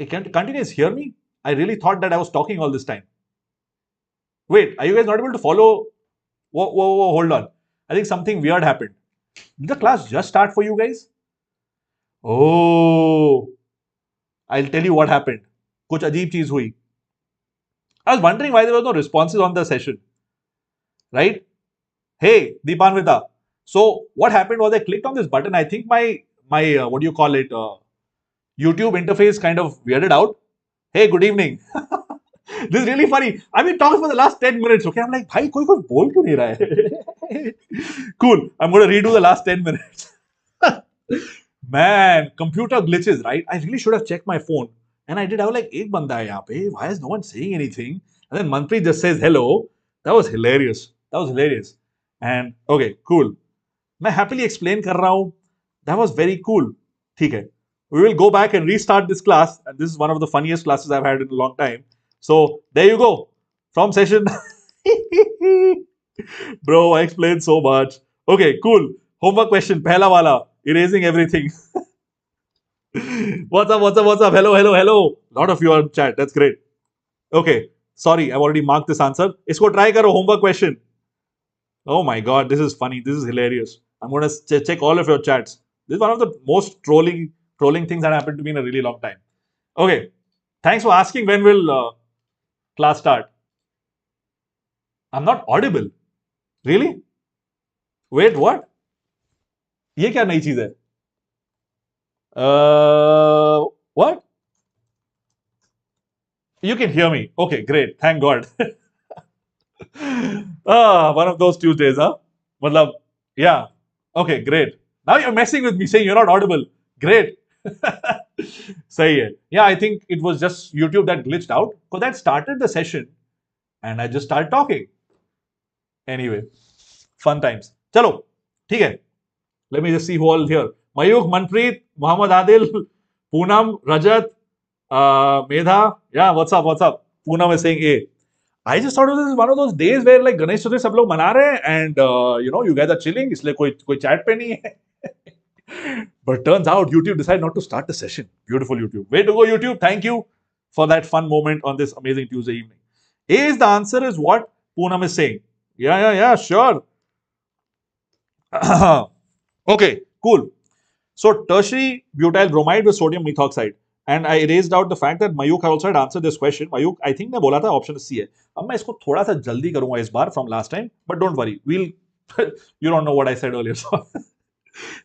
Can't you guys hear me? I really thought that I was talking all this time. Wait, are you guys not able to follow? Whoa, hold on. I think something weird happened. Did the class just start for you guys? Oh, I'll tell you what happened. कुछ अजीब चीज हुई. I was wondering why there were no responses on the session. Right? Hey, Deepanvita. So what happened was I clicked on this button. I think my what do you call it? YouTube interface kind of weirded out. Hey, good evening. This is really funny. I've been talking for the last 10 minutes. Okay, I'm like, bhai, koi bol kyun nahi raha hai? Cool. I'm going to redo the last 10 minutes. Man, computer glitches, right? I really should have checked my phone. And I did. I was like, ek banda hai yahan pe. Why is no one saying anything? And then Manpreet just says hello. That was hilarious. That was hilarious. And okay, cool. मैं happily explain कर रहा हूँ. That was very cool. ठीक है. We will go back and restart this class. And this is one of the funniest classes I've had in a long time. So there you go. From session. Bro, I explained so much. Okay, cool. Homework question. Pehla wala. Erasing everything. What's up? Hello. A lot of you are in chat. That's great. Okay. Sorry, I've already marked this answer. Isko try karo, homework question. Oh my god, this is funny. This is hilarious. I'm going to check all of your chats. This is one of the most trolling things that happened to me in a really long time. Okay. Thanks for asking when will class start. I'm not audible. Really? Wait, what? ये क्या नई चीज है? What? You can hear me. Okay, great. Thank God. One of those Tuesdays, huh? Matlab, yeah. Okay, great. Now you're messing with me saying you're not audible. Great. Sahi hai. Yeah, I think it was just YouTube that glitched out because that started the session and I just started talking. Anyway, fun times. Chalo, theek hai. Let me just see who all here. Mayuk, Manpreet, Muhammad Adil, Poonam, Rajat, Medha. Yeah, what's up? Poonam is saying A. I just thought this is one of those days where like Ganesh Chaturthi सब लोग मना रहे हैं and you guys are chilling इसलिए कोई chat पे नहीं है. But turns out YouTube decided not to start the session. Beautiful YouTube. Way to go YouTube. Thank you for that fun moment on this amazing Tuesday evening. A is the answer is what Poonam is saying. Yeah, sure. Okay, cool. So tertiary butyl bromide with sodium methoxide. And I erased out the fact that Mayuk also had answered this question. Mayuk, I think मैं बोला था option C है. अब मैं इसको थोड़ा सा जल्दी करूंगा इस बार from last time. But don't worry, you don't know what I said earlier. So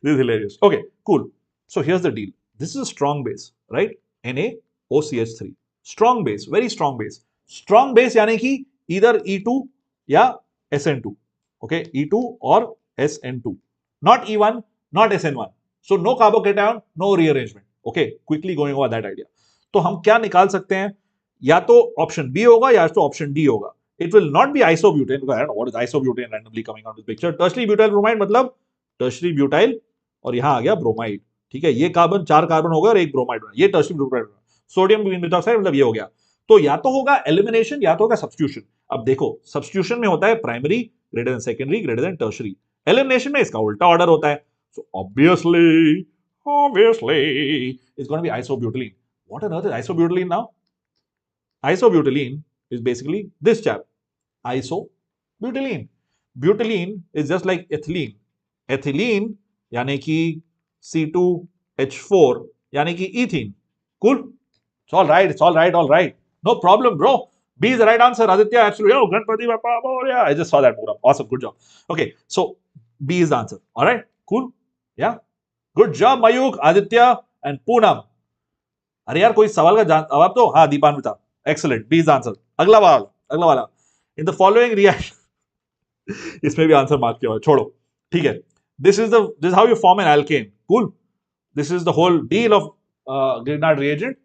this is hilarious. Okay, cool. So here's the deal. This is a strong base, right? NaOCH3. Strong base, very strong base. Strong base यानी कि either E2 या SN2. Okay, E2 or SN2. Not E1, not SN1. So no carbocation, no rearrangement. Okay, quickly going over that idea. तो हम क्या निकाल सकते हैं? या तो ऑप्शन बी होगा या तो ऑप्शन डी होगा. It will not be isobutane because I don't know what is isobutane randomly coming out of this picture. Tertiary butyl bromide मतलब tertiary butyl और यहाँ आ गया bromide. ठीक है, ये कार्बन 4 कार्बन होगा और एक ब्रोमाइड बना. ये tertiary butyl सोडियम मेथॉक्साइड मतलब ये हो गया. तो या तो होगा एलिमिनेशन या तो होगा सब्स्टिट्यूशन. अब देखो सब्स्टिट्यूशन में होता है primary greater than secondary greater than tertiary. Elimination में इसका उल्टा ऑर्डर होता है. So obviously it's going to be isobutylene. What on earth is isobutylene now? Isobutylene is basically this chap. Isobutylene. Butylene is just like ethylene. Ethylene यानी कि C2H4 यानी कि ethene. Cool? It's all right. No problem, bro. B is the right answer. Aditya, absolutely. Oh, Ganpati Bappa. Oh, yeah. I just saw that program. Awesome. Good job. Okay. So, B is the answer. All right. Cool. Yeah. Good job, Mayuk, Aditya, and Poonam. अरे यार कोई सवाल का जवाब तो हाँ Dipanwita. Excellent. B is the answer. अगला वाला. In the following reaction. इसमें भी आंसर मार्क किया हुआ है. छोड़ो. ठीक है. This is how you form an alkane. Cool. This is the whole deal of Grignard reagent.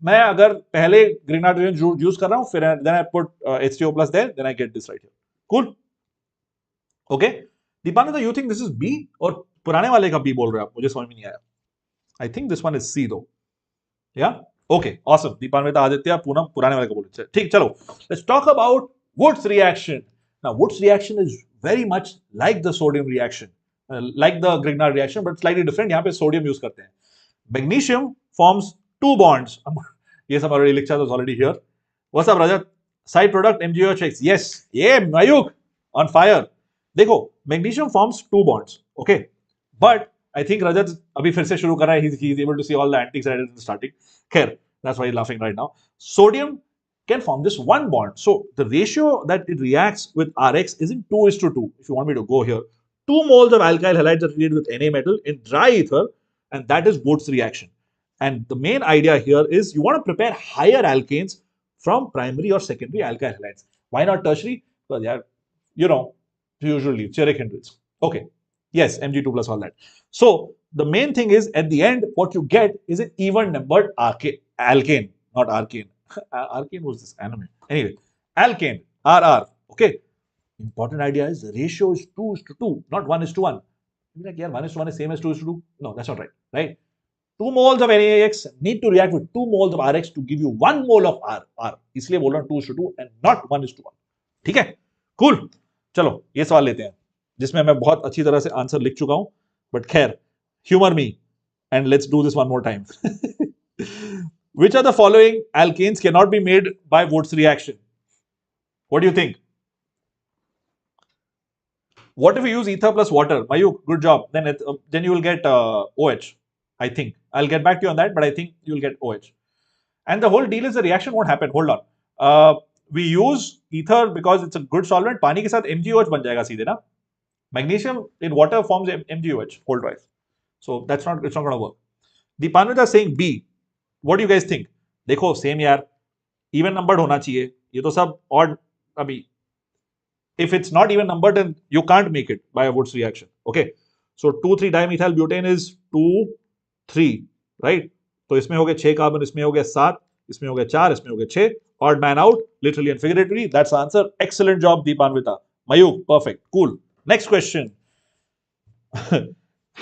मैं अगर पहले Grignard reagent यूज कर रहा हूँ फिर then I put H2O plus there, then I get this right here. Cool. Okay. Dipanwita, you think this is B और पुराने वाले का B बोल रहे हो आप? मुझे समझ में नहीं आया. I think this one is C though. Yeah. Okay. Awesome. Dipanwita, Aditya, Poonam पुराने वाले का बोल रहे. ठीक, चलो. Let's talk about Wurtz reaction. Now, Wurtz reaction is very much like the sodium reaction, like the Grignard reaction, but slightly different. यहाँ पे sodium use करते हैं. Magnesium forms two bonds. ये सब already lecture was already here. What's up, Rajat? Side product MgOH. Yes. Yeah, Mayuk on fire. देखो, magnesium forms 2 bonds. Okay. But I think Rajat अभी फिर से शुरू कर रहा है. He's able to see all the antics right in the starting. Khair, that's why he's laughing right now. Sodium can form this 1 bond. So the ratio that it reacts with Rx is in 2:2. If you want me to go here, 2 moles of alkyl halides are treated with Na metal in dry ether, and that is Wurtz reaction. And the main idea here is you want to prepare higher alkanes from primary or secondary alkyl halides. Why not tertiary? Because they are, you know, usually steric hindrance. Okay. Yes, Mg2 plus all that. So the main thing is at the end, what you get is an even numbered alkane, not arcane. Arcane was this anime. Anyway, alkane, RR. Okay. Important idea is the ratio is 2:2, not 1:1. You're like, yeah, 1:1 is same as 2:2. No, that's not right. Right? 2 moles of NaX need to react with 2 moles of Rx to give you 1 mole of R. इसलिए बोल रहा हूं 2:2 and not 1:1. ठीक है? Cool. चलो ये सवाल लेते हैं जिसमें मैं बहुत अच्छी तरह से आंसर लिख चुका हूं, बट खैर, humor me and let's do this one more time. Which of the following alkanes cannot be made by Wurtz reaction? What do you think? What if we use ether plus water? Mayuk, good job. Then you will get OH. I think. I'll get back to you on that, but I think you'll get OH. And the whole deal is the reaction won't happen. Hold on. We use ether because it's a good solvent. पानी के साथ MgOH बन जाएगा सीधे ना. Magnesium in water forms MgOH whole twice. So it's not going to work. Deepanvita is saying B. What do you guys think? देखो same यार. Even numbered होना चाहिए. ये तो सब odd अभी. If it's not even numbered, then you can't make it by a Wurtz reaction. Okay. So 2,3-dimethyl butane is 2,3, right? तो इसमें हो गए 6 कार्बन, इसमें हो गए 7, इसमें हो गए 4, इसमें हो गए 6. Odd man out, literally and figuratively. That's the answer. Excellent job, Deepanvita. Mayuk, perfect. Cool. Next question.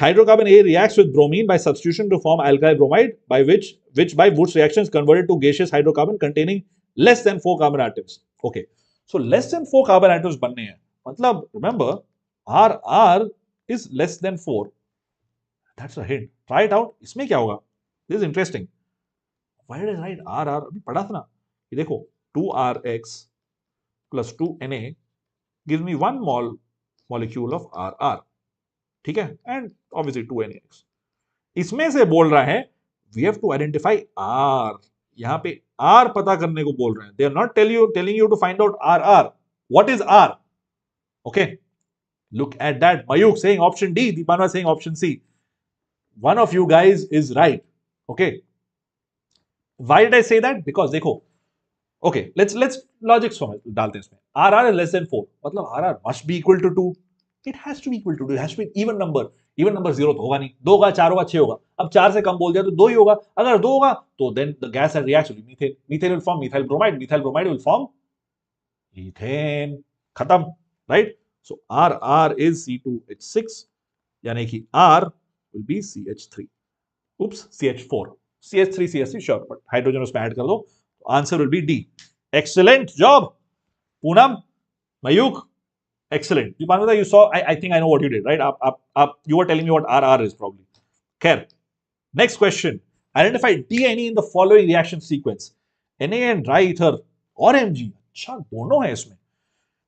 Hydrocarbon A reacts with bromine by substitution to form alkyl bromide, by which by Wurtz reaction is converted to gaseous hydrocarbon containing less than 4 carbon atoms. Okay. So less than 4 carbon atoms बनने हैं. मतलब remember, RR is less than 4. That's a hint. Try it out. इसमें क्या होगा? This is interesting. Why did I write RR? अभी पढ़ा था ना. ये देखो 2RX plus 2Na gives me 1 molecule of RR. ठीक है? And obviously 2NaX. इसमें से बोल रहा है we have to identify R. यहाँ पे R पता करने को बोल रहे हैं. They are not telling you to find out RR. What is R? Okay. Look at that. Mayuk saying option D. Deepanva saying option C. One of you guys is right. Okay. Why did I say that? Because देखो. Okay. Let's logics from it. डालते हैं इसमें. RR is less than 4. मतलब RR must be equal to 2. It has to be equal to 2. It has to be even number. Even number 0 तो होगा नहीं. 2 होगा, 4 होगा, 6 होगा. अब 4 से कम बोल दिया तो 2 ही होगा. अगर 2 होगा तो then the gas that reacts with methane. Methane will form methyl bromide. Methyl bromide will form ethane. खत्म. Right? So RR is C2H6. यानी कि R will be CH3. Oops, CH4. CH3, CH3, sure. But hydrogen उसमें add कर दो. Answer will be D. Excellent job. Poonam, Mayuk. Excellent. Deepanvita, you saw, I think I know what you did, right? You were telling me what RR is probably. Khair. Next question. Identify DNE in the following reaction sequence. Na and dry ether और Mg. अच्छा, दोनों है इसमें.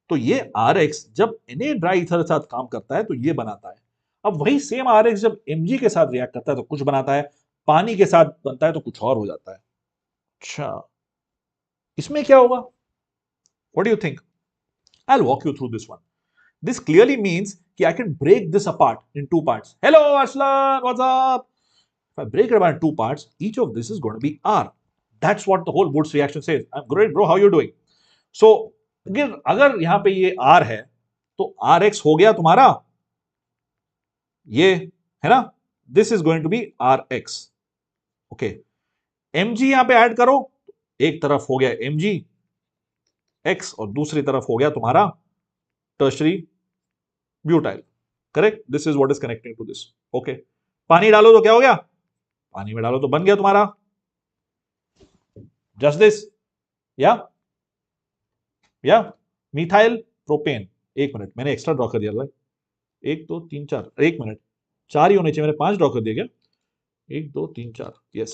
तो ये Rx जब Na dry ether के साथ काम करता है तो ये बनाता है. अब वही सेम Rx जब Mg के साथ रिएक्ट करता है तो कुछ बनाता है. पानी के साथ बनता है तो कुछ और हो जाता है. अच्छा. इसमें क्या होगा? What do you think? I'll walk you through this one. This clearly means that I can break this apart in 2 parts. Hello, Ashlan, what's up? If I break it apart in 2 parts, each of this is going to be R. That's what the whole Wurtz reaction says. I'm great, bro. How you doing? So, अगर यहाँ पे ये R है, तो Rx हो गया तुम्हारा. ये है ना? This is going to be Rx. Okay. Mg यहाँ पे ऐड करो. एक तरफ हो गया Mg X और दूसरी तरफ हो गया तुम्हारा tertiary butyl. Correct? This is what is connecting to this. Okay. पानी डालो तो क्या हो गया? पानी में डालो तो बन गया तुम्हारा. Just this. Yeah. Yeah. Methyl propane. एक मिनट, मैंने एक्स्ट्रा ड्रॉ कर दिया भाई. 1 2 3 4. एक मिनट. 4 ही होने चाहिए, मैंने 5 ड्रॉ कर दिया क्या? 1 2 3 4. Yes.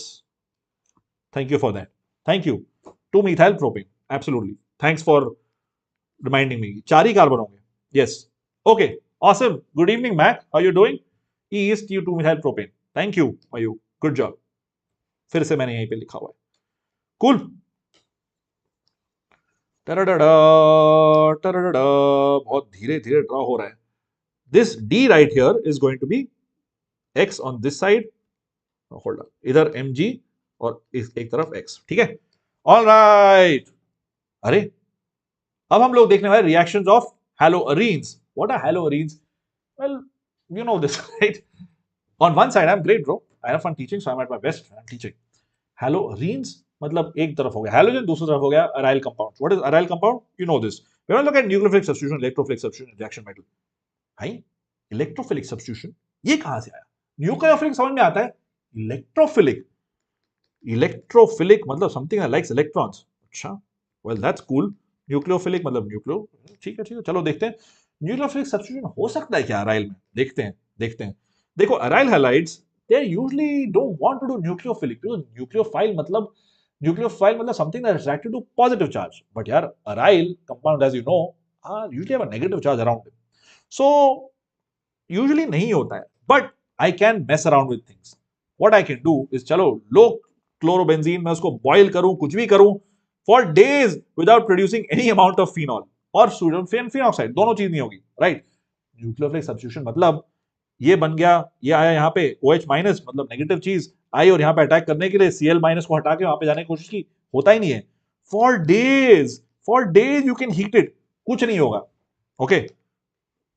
Thank you for that. Thank you. 2-methyl propane. Absolutely. Thanks for reminding me. 4 he carbon होंगे. Yes. Okay. Awesome. Good evening, Mac. How are you doing? E is Q2-methyl propane. Thank you, Mayuk. Good job. फिर से मैंने यहीं पे लिखा हुआ है. Cool. बहुत धीरे धीरे ड्रॉ हो रहा है. This D right here is going to be X on this side. Hold on. इधर Mg और एक तरफ X. ठीक है. All right. अरे अब हम लोग देखने वाले reactions of haloarenes. What are haloarenes? Well, you know this, right? On one side, I'm great, bro. I have fun teaching, so I'm at my best. I'm teaching. Haloarenes मतलब एक तरफ हो गया halogen, दूसरी तरफ हो गया aryl compound. What is aryl compound? You know this. We're going to look at nucleophilic substitution, electrophilic substitution, reaction metal. भाई electrophilic substitution ये कहाँ से आया? Nucleophilic समझ में आता है. Electrophilic. Electrophilic मतलब something that likes electrons. अच्छा, well that's cool. Nucleophilic मतलब nucleo. ठीक है, चलो देखते हैं. Nucleophilic substitution हो सकता है क्या aryl में? देखते हैं. देखो aryl halides they usually don't want to do nucleophilic because nucleophile मतलब something that is attracted to positive charge. But यार aryl compound, as you know, usually have a negative charge around it. So usually नहीं होता है. But I can mess around with things. What I can do is चलो low chlorobenzene मैं उसको boil करूं, कुछ भी करूं for days without producing any amount of phenol और sodium phenoxide. दोनों चीज नहीं होगी, right? Nucleophilic substitution मतलब ये बन गया, ये आया यहाँ पे OH माइनस मतलब नेगेटिव चीज आई और यहाँ पे अटैक करने के लिए Cl माइनस को हटा के वहां पे जाने की कोशिश की, होता ही नहीं है. For days you can heat it, कुछ नहीं होगा. ओके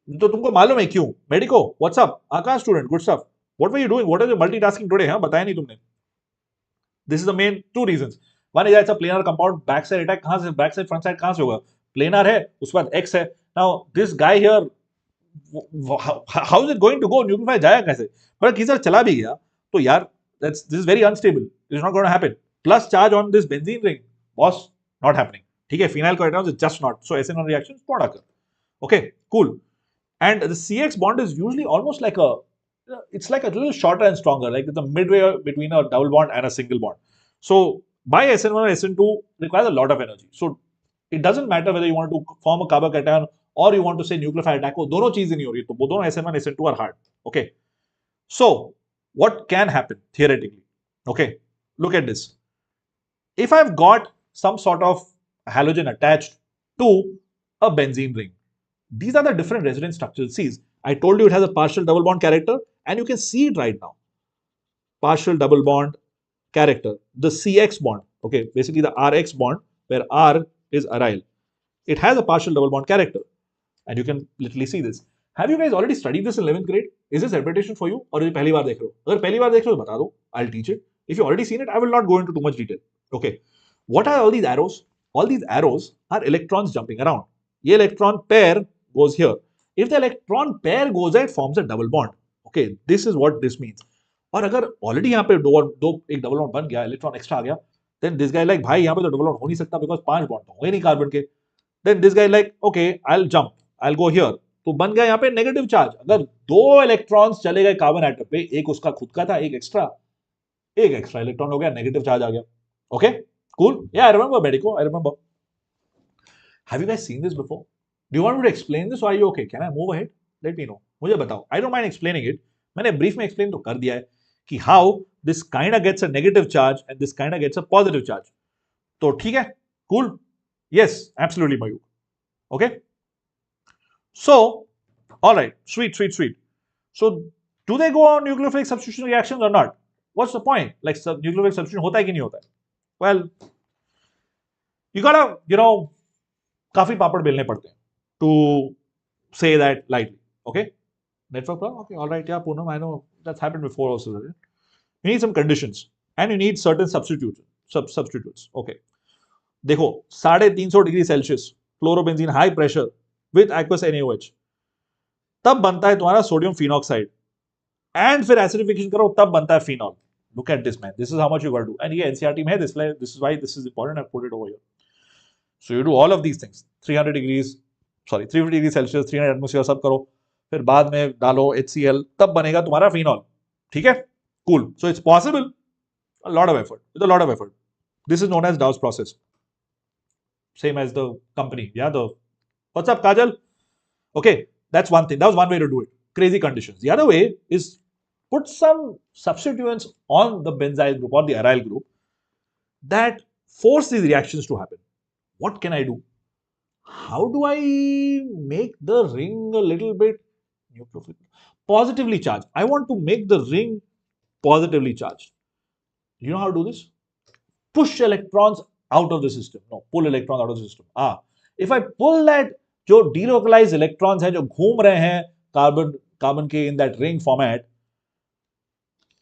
तो तुमको मालूम है क्यों? Medico WhatsApp Akash student good stuff. What were you doing? What is your multitasking today? हाँ बताया नहीं तुमने. This is the main 2 reasons. One is it's a planar compound. Back side attack कहां से, बैक साइड फ्रंट साइड कहां से होगा? Planar है, उसके बाद एक्स है. Now this guy here how is it going to go? Nucleophile जाएगा कैसे? पर किसी तरह चला भी गया तो यार this is very unstable. It is not going to happen. Plus charge on this benzene ring was not happening. ठीक है, फिनाइल कोएटानॉन्स is just not. So SN1 reaction won't occur. Okay, cool. And the CX bond is usually almost like it's like a little shorter and stronger, like it's a midway between a double bond and a single bond. So by SN1 or SN2 requires a lot of energy. So it doesn't matter whether you want to form a carbocation or you want to say nucleophile attack. दोनों चीजें नहीं हो रही, तो वो दोनों SN1 SN2 are hard. Okay. So what can happen theoretically? Okay, look at this. If I've got some sort of halogen attached to a benzene ring, these are the different resonance structures. See, I told you it has a partial double bond character, and you can see it right now. Partial double bond character. The CX bond, okay, basically the RX bond, where R is aryl. It has a partial double bond character, and you can literally see this. Have you guys already studied this in 11th grade? Is this repetition for you, or is it पहली बार देख रहे हो? अगर पहली बार देख रहे हो तो बता दो. I'll teach it. If you already seen it, I will not go into too much detail. Okay. What are all these arrows? All these arrows are electrons jumping around. ये electron pair goes here. If the electron pair goes there, it forms a double bond. Okay, this is what this means. और अगर already यहाँ पे दो एक double bond बन गया, electron extra आ गया, then this guy like भाई यहाँ पे तो double bond हो नहीं सकता because 5 bond तो होंगे नहीं कार्बन के. Then this guy like okay, I'll jump, I'll go here. तो बन गया यहाँ पे नेगेटिव चार्ज. अगर 2 इलेक्ट्रॉन्स चले गए कार्बन एटम पे, एक उसका खुद का था, एक एक्स्ट्रा इलेक्ट्रॉन हो गया, नेगेटिव चार्ज आ गया. Okay, cool. Yeah I remember medico, I remember. Have you guys seen this before? Do you want me to explain this or are you okay? Can I move ahead? Let me know. मुझे बताओ. I don't mind explaining it. मैंने brief में explain तो कर दिया है कि how this kind of gets a negative charge and this kind of gets a positive charge. तो ठीक है? Cool? Yes, absolutely, Mayuk. Okay? So, all right. Sweet. So, do they go on nucleophilic substitution reactions or not? What's the point? Like nucleophilic substitution होता है कि नहीं होता है? Well, you gotta, काफी पापड़ बेलने पड़ते हैं to say that lightly. Okay? Network problem? Okay, all right. Yeah, Poonam, I know that's happened before also. Right? You need some conditions and you need certain substitutes. Okay. देखो 350 degree Celsius chlorobenzene high pressure with aqueous NaOH, तब बनता है तुम्हारा sodium phenoxide, and फिर acidification करो तब बनता है phenol. Look at this man, this is how much you got to. And ये एनसीईआरटी में है, this is why this is important. I put it over here. So you do all of these things. 350 degree Celsius, 300 atmosphere, सब करो, फिर बाद में डालो HCl, तब बनेगा तुम्हारा फिनॉल. ठीक है, cool. So it's possible, a lot of effort, with a lot of effort. This is known as Dawes process. Same as the company. Yeah, the what's up, Kajal? Okay, that's one thing. That was one way to do it. Crazy conditions. The other way is put some substituents on the benzyl group or the aryl group that force these reactions to happen. What can I do? How do I make the ring a little bit nucleophilic? Positively charged. I want to make the ring positively charged. You know how to do this? Push electrons out of the system. No, pull electrons out of the system. If I pull that, जो delocalized electrons हैं जो घूम रहे हैं carbon के in that ring format,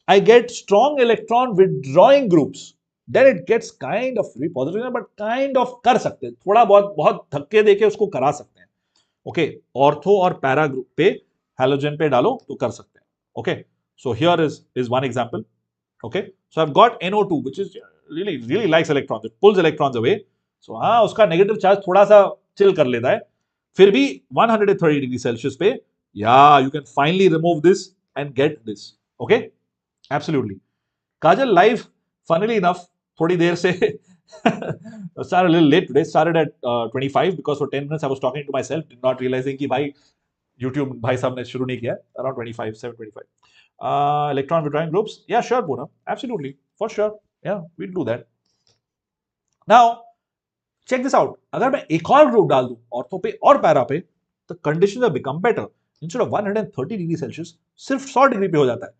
I get strong electron withdrawing groups. Then it gets kind of very positive, but kind of कर सकते हैं. थोड़ा बहुत धक्के देके उसको करा सकते हैं. Okay, ऑर्थो और पैरा ग्रुप पे हैलोजन पे डालो तो कर सकते हैं. Okay, so here is one example. Okay, so I've got NO2 which is really likes electrons. It pulls electrons away. So हाँ उसका नेगेटिव चार्ज थोड़ा सा चिल कर लेता है. फिर भी 130 डिग्री सेल्सियस पे you can finally remove this and get this. Okay, absolutely. Kajal live, funnily enough, थोड़ी देर से started a little late today. Started at 25 because for 10 minutes I was talking to myself, not realizing कि भाई YouTube भाई साहब ने शुरू नहीं किया. Around 25, 7:25. Electron withdrawing groups. Yeah, sure, Poonam. Absolutely, for sure. Yeah, we'll do that. Now, check this out. अगर मैं एक और ग्रुप डाल दूं ऑर्थो पे और पैरा पे, the conditions have become better. Instead of 130 degree Celsius सिर्फ 100 डिग्री पे हो जाता है.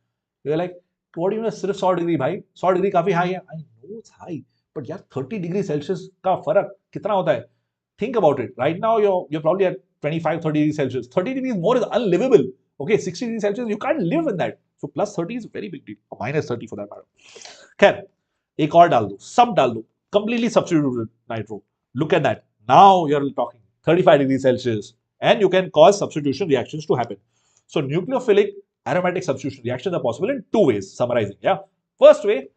You're like, what do you mean सिर्फ 100 डिग्री भाई? 100 डिग्री काफी हाई है. I know it's high, but यार 30 डिग्री सेल्सियस का फर्क कितना होता है? Think about it. Right now you're probably at 25, 30 degrees Celsius. 30 degrees more is unlivable. Okay, 60 degrees Celsius, you can't live in that. So plus 30 is a very big deal. Or minus 30 for that matter. खैर, एक और डाल दो, सब डाल दो. Completely substituted nitro. Look at that. Now you're talking 35 degrees Celsius. And you can cause substitution reactions to happen. So nucleophilic aromatic substitution reactions are possible in two ways. Summarizing, yeah. First way,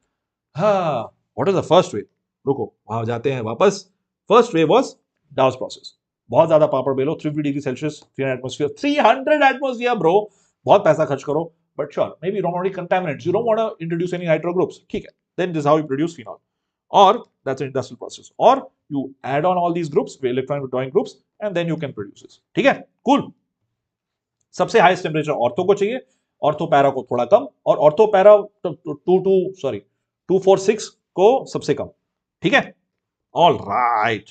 what is the first way? रुको, वहां जाते हैं वापस. First way was Dawes process. बहुत ज्यादा पापड़ बेलो, 350 degree Celsius, 300 atmosphere, 300 atmosphere bro. बहुत पैसा खर्च करो, but sure, maybe you don't want any contaminants, you don't want to introduce any nitro groups. ठीक है, then this is how you produce phenol. Or that's an industrial process. Or you add on all these groups, electron withdrawing groups, and then you can produce this. ठीक है, cool. सबसे highest temperature ortho को चाहिए, ortho para को थोड़ा कम, और ortho para 246 को सबसे कम. ठीक है, ऑल राइट.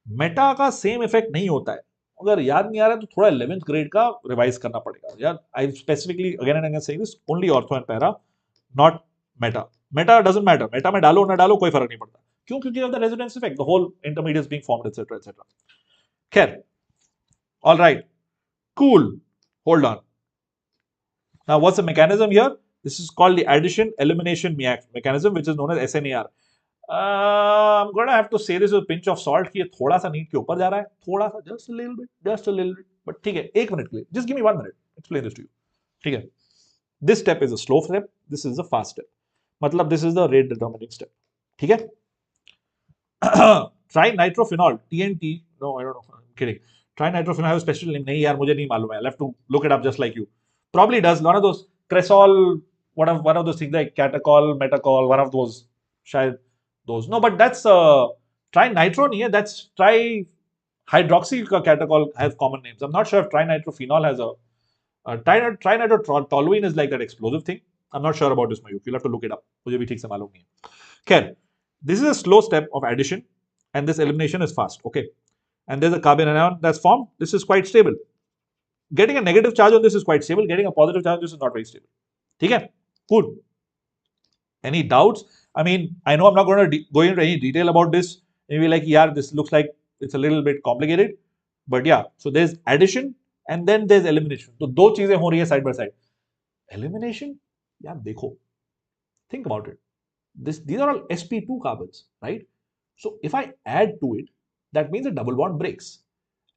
मेटा का सेम इफेक्ट नहीं होता है. अगर याद नहीं आ रहा है तो थोड़ा 11th ग्रेड का रिवाइज करना पड़ेगा यार. I specifically again and again saying this, only ortho and para, not Meta. Meta doesn't matter. Meta में डालो ना डालो कोई फर्क नहीं पड़ता. क्यों? क्योंकि of the resonance effect, the whole intermediates being formed et cetera et cetera. खैर, all right, cool. Hold on. Now, what's the mechanism here? This is called the addition elimination mechanism, which is known as SNAR. I'm going to have to say this with a pinch of salt कि ये थोड़ा सा NEET के ऊपर जा रहा है, थोड़ा सा, just a little bit. But ठीक है, एक मिनट के लिए, just give me 1 minute. Explain this to you. ठीक है. This step is a slow step. This is a fast step. मतलब this is the rate determining step. ठीक है. Trinitrophenol, TNT. No, I don't know. I'm kidding. Trinitrophenol have a special name. नहीं यार, मुझे नहीं मालूम है. I'll have to look it up just like you. Probably does. One of those cresol, one of those things like catechol, metacol, one of those. शायद those. No, but that's trinitro नहीं है. That's trihydroxy का catechol has common names. I'm not sure if trinitrophenol has a trinitrotoluene is like that explosive thing. I'm not sure about this, Mayuk. You'll have to look it up. मुझे भी ठीक से मालूम नहीं है. खैर, this is a slow step of addition, and this elimination is fast. Okay. And there's a carbon anion that's formed. This is quite stable. Getting a negative charge on this is quite stable. Getting a positive charge on this is not very stable. Okay? Cool. Any doubts? I mean, I know I'm not going to go into any detail about this. Maybe like, yeah, this looks like it's a little bit complicated. But yeah, so there's addition and then there's elimination. So दो चीजें हो रही है side by side. Elimination? यार देखो. Think about it. These are all sp2 carbons, right? So if I add to it, that means a double bond breaks.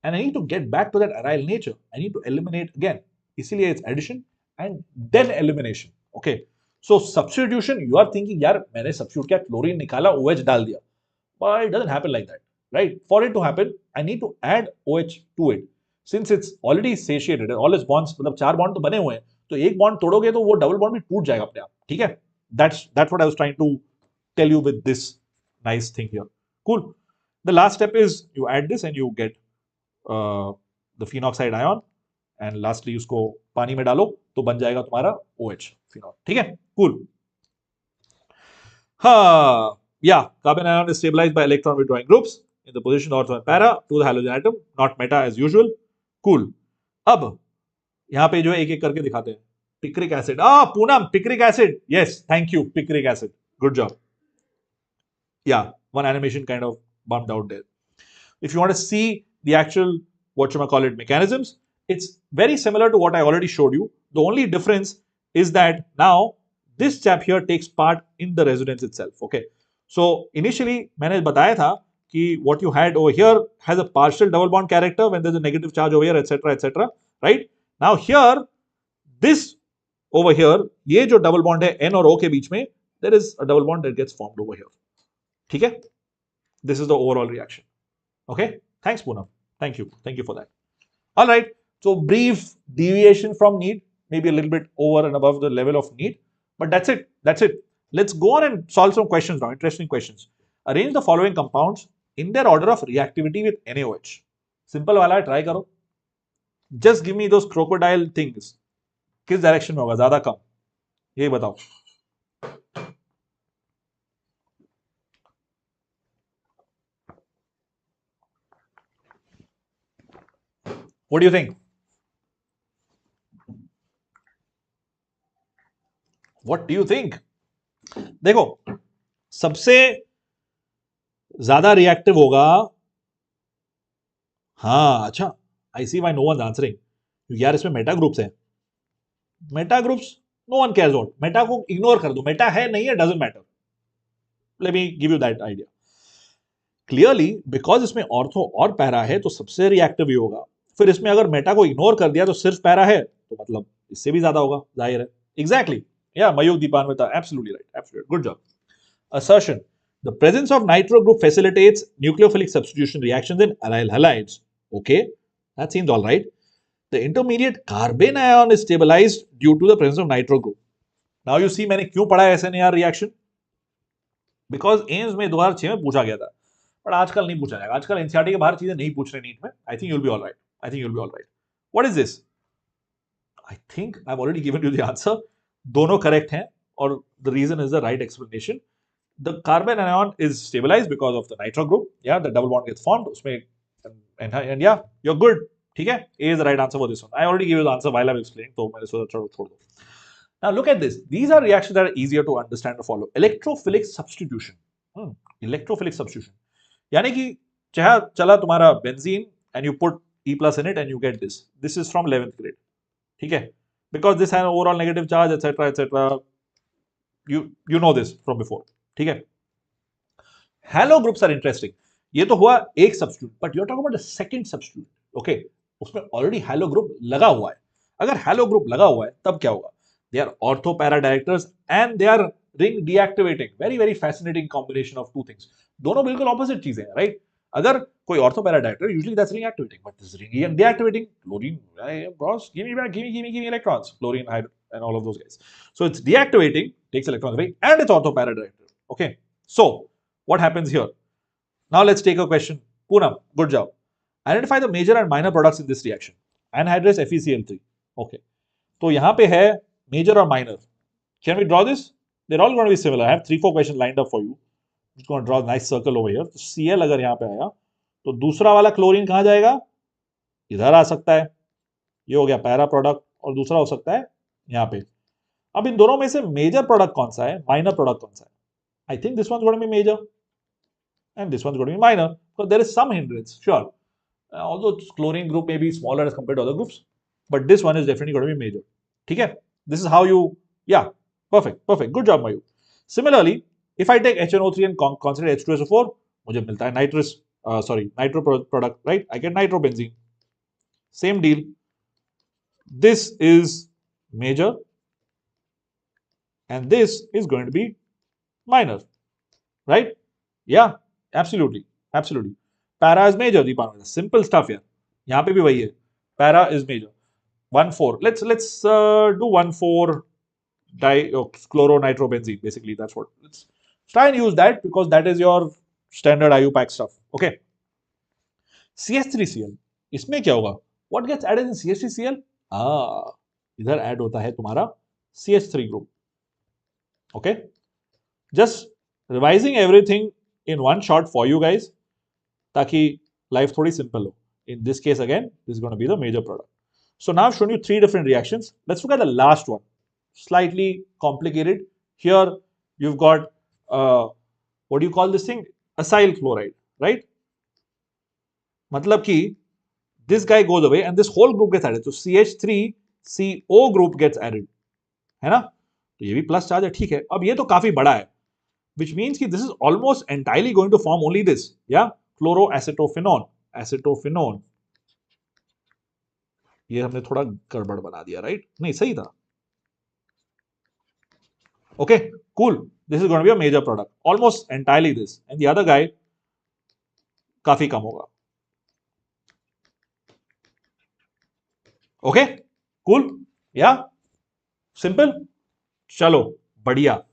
And I need to get back to that aryl nature. I need to eliminate again. Isliye it's addition and then elimination. Okay. So substitution, you are thinking, yaar, maine substitute kiya, chlorine nikala, OH dal diya. But it doesn't happen like that, right? For it to happen, I need to add OH to it. Since it's already satiated, all its bonds, मतलब 4 bond तो बने हुए हैं, तो एक bond तोड़ोगे तो वो double bond भी टूट जाएगा अपने आप, ठीक है? That's what I was trying to tell you with this nice thing here. Cool. The last step is you add this and you get the phenoxide ion, and lastly उसको पानी में डालो तो बन जाएगा तुम्हारा OH phenol. ठीक है? Cool. Yeah, carbon ion is stabilized by electron withdrawing groups in the position ortho and para to the halogen atom, not meta as usual. Cool. अब यहाँ पे जो है एक एक करके दिखाते हैं. Picric acid. Poonam, picric acid. Yes, thank you, picric acid. Good job. Yeah, one animation kind of bumped out there. If you want to see the actual, whatchamacallit, mechanisms, it's very similar to what I already showed you. The only difference is that now this chap here takes part in the resonance itself. Okay. So initially, मैंने बताया था कि what you had over here has a partial double bond character when there's a negative charge over here, etc., etc. Right? Now here, this over here, ये जो double bond है N और O के बीच में, there is a double bond that gets formed over here. ठीक है? This is the overall reaction. Okay? Thanks, Poonam. Thank you. Thank you for that. All right. So brief deviation from NEET, maybe a little bit over and above the level of NEET, but that's it. That's it. Let's go on and solve some questions now. Interesting questions. Arrange the following compounds in their order of reactivity with NaOH. Simple वाला try करो. Just give me those crocodile things. किस direction में होगा ज्यादा कम? ये बताओ. What do you think? What do you think? देखो, सबसे ज्यादा रिएक्टिव होगा. हाँ, अच्छा. I see why no one's answering. यार इसमें मेटा ग्रुप्स हैं. Meta groups, no one cares about. Meta को इग्नोर कर दो. मेटा है नहीं है, doesn't matter. Let me give you that idea. Clearly, because इसमें ऑर्थो और पैरा है, तो सबसे रिएक्टिव ही होगा. फिर इसमें अगर मेटा को इग्नोर कर दिया तो सिर्फ पैरा है, तो मतलब इससे भी ज्यादा होगा, जाहिर है. Exactly. Yeah, Mayuk Deepanvita, absolutely right. Absolutely. Good job. Assertion. The presence of nitro group facilitates nucleophilic substitution reactions in aryl halides. Okay, that seems all right. The intermediate carbene ion is stabilized due to the presence of nitro group. Now you see मैंने क्यों पढ़ा SNAR reaction? Because AIIMS में 2006 में पूछा गया था, पर आजकल नहीं पूछा जाएगा. आजकल एनसीईआरटी के बाहर चीजें नहीं पूछ रहे नीट में. I think you'll be all right. I think you'll be all right. What is this? I think I've already given you the answer. दोनों correct हैं, और the reason is the right explanation. The carbon ion is stabilized because of the nitro group. Yeah, the double bond gets formed. उसमें and yeah, you're good. ठीक है? A is the right answer for this one. I already gave you the answer while I'm explaining, तो मैंने सोचा छोड़ दो. Now look at this. These are reactions that are easier to understand and follow. Electrophilic substitution. Electrophilic substitution. यानी कि चला तुम्हारा benzene and you put E plus in it and you get this. This is from 11th grade. ठीक है? Because this has an overall negative charge, etc., etc. You know this from before. ठीक है? Halo groups are interesting. ये तो हुआ एक substitute, but you're talking about the second substitute. Okay? उसमें already halo group लगा हुआ है. अगर halo group लगा हुआ है, तब क्या होगा? They are ortho para directors and they are ring deactivating. Very very fascinating combination of two things. दोनों बिल्कुल opposite चीजें हैं, right? अगर कोई ortho para director, usually that's ring activating, but this is ring deactivating. Chlorine, bros, give me back, give me electrons. Chlorine, hydrogen, and all of those guys. So it's deactivating, takes electrons away, and it's ortho para director. Okay. So what happens here? Now let's take a question. Poonam, good job. Identify the major and minor products in this reaction. Anhydrous FeCl3. Okay. तो यहाँ पे है major or minor. Can we draw this? They're all going to be similar. I have 3-4 questions lined up for you. I'm just going to draw a nice circle over here. तो Cl अगर यहाँ पे आया, तो दूसरा वाला chlorine कहाँ जाएगा? इधर आ सकता है. ये हो गया पैरा प्रोडक्ट, और दूसरा हो सकता है यहाँ पे. अब इन दोनों में से मेजर प्रोडक्ट कौन सा है, माइनर प्रोडक्ट कौन सा है? I think this one's going to be major and this one's going to be minor, because there is some hindrance, sure. Although chlorine group may be smaller as compared to other groups, but this one is definitely going to be major. ठीक है? This is how you, yeah, perfect, perfect. Good job, Mayu. Similarly, if I take HNO3 and concentrate H2SO4, मुझे मिलता है nitro product, right? I get nitrobenzene. Same deal. This is major and this is going to be minor, right? Yeah, absolutely, absolutely. Para is major, Deepanvita. Simple stuff here. यहाँ पे भी वही है. Para is major. 1,4. Let's do 1,4 chloronitrobenzene. Basically, that's what. Let's Try and use that because that is your standard IUPAC stuff. Okay. CH3Cl. इसमें क्या होगा? What gets added in CH3Cl? इधर add होता है तुम्हारा CH3 group. Okay. Just revising everything in one shot for you guys, ताकि life थोड़ी simple हो. In this case again, this is going to be the major product. So now I've shown you 3 different reactions. Let's look at the last one. Slightly complicated. Here you've got what do you call this thing? Acyl chloride, right? मतलब कि this guy goes away and this whole group gets added. So CH3CO group gets added. है ना? तो ये भी plus charge है, ठीक है. अब ये तो काफी बड़ा है, which means कि this is almost entirely going to form only this, yeah? Chloroacetophenone. Acetophenone. ये हमने थोड़ा गड़बड़ बना दिया, right? नहीं, सही था. Okay, cool. This is going to be a major product. Almost entirely this. And the other guy, काफी कम होगा. Okay, cool. Yeah, simple. Chalo, बढ़िया.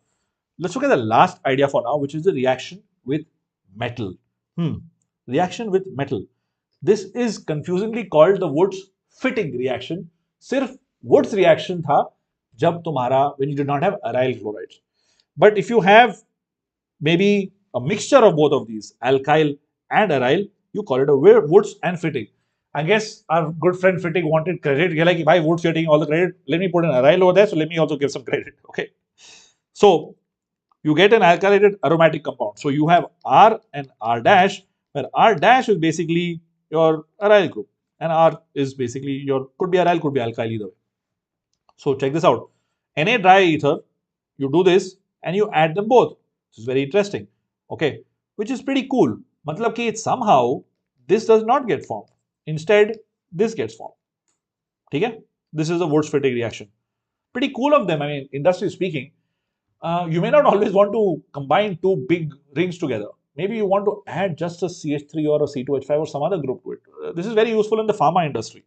Let's look at the last idea for now, which is the reaction with metal. Reaction with metal. This is confusingly called the Wurtz fitting reaction. सिर्फ Wurtz reaction था जब तुम्हारा when you did not have aryl chlorides. But if you have maybe a mixture of both of these, alkyl and aryl, you call it a Wurtz and fitting. I guess our good friend Fitting wanted credit. You're like, why Wurtz, you're taking all the credit? Let me put an aryl over there, so let me also give some credit. Okay. So you get an alkylated aromatic compound. So you have R and R dash, where R dash is basically your aryl group, and R is basically your, could be aryl, could be alkyl, either way. So check this out. Na dry ether, you do this and you add them both. This is very interesting. Okay. Which is pretty cool. Matlab ki somehow this does not get formed. Instead, this gets formed. Okay? This is a Wurtz fitting reaction. Pretty cool of them. I mean, industry speaking, you may not always want to combine 2 big rings together. Maybe you want to add just a CH3 or a C2H5 or some other group to it. This is very useful in the pharma industry.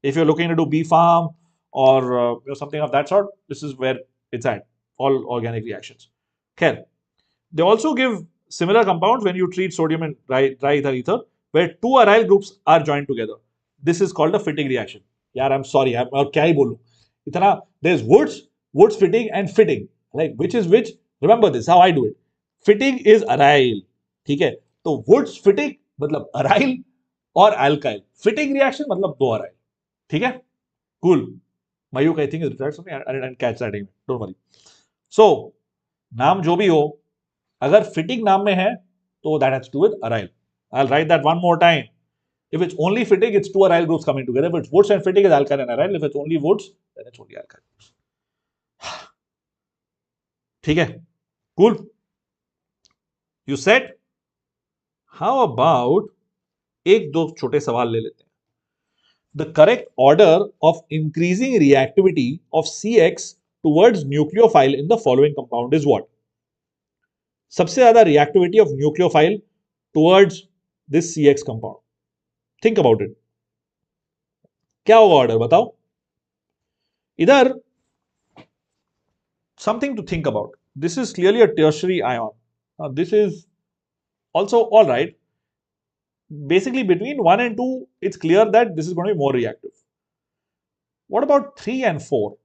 If you're looking to do B farm or something of that sort, this is where it's at. All organic reactions. Okay. They also give similar compounds when you treat sodium and dry ether, where 2 aryl groups are joined together. This is called a fitting reaction. Yaar, I'm sorry. Aur kya hi bolu? Itana, there's Wurtz fitting and fitting. Like, which is which? Remember this, how I do it. Fitting is aryl. ठीक है? तो Wurtz fitting मतलब aryl और alkyl. Fitting reaction मतलब 2 aryl. ठीक है? Cool. Mayuk, I think, is retired something. I didn't catch that name. Don't worry. So, नाम जो भी हो, अगर fitting नाम में है, तो that has to do with aryl. I'll write that one more time. If it's only fitting, it's 2 aryl groups coming together. If it's Wurtz and fitting, it's alkyl and aryl. If it's only Wurtz, then it's only alkyl. ठीक है? Cool. You said? How about एक दो छोटे सवाल ले लेते हैं. The correct order of increasing reactivity of CX towards nucleophile in the following compound is what? सबसे ज्यादा reactivity of nucleophile towards this CX compound. Think about it. क्या होगा order बताओ? इधर something to think about. This is clearly a tertiary ion. Now this is also all right. Basically between 1 and 2, it's clear that this is going to be more reactive. What about 3 and 4?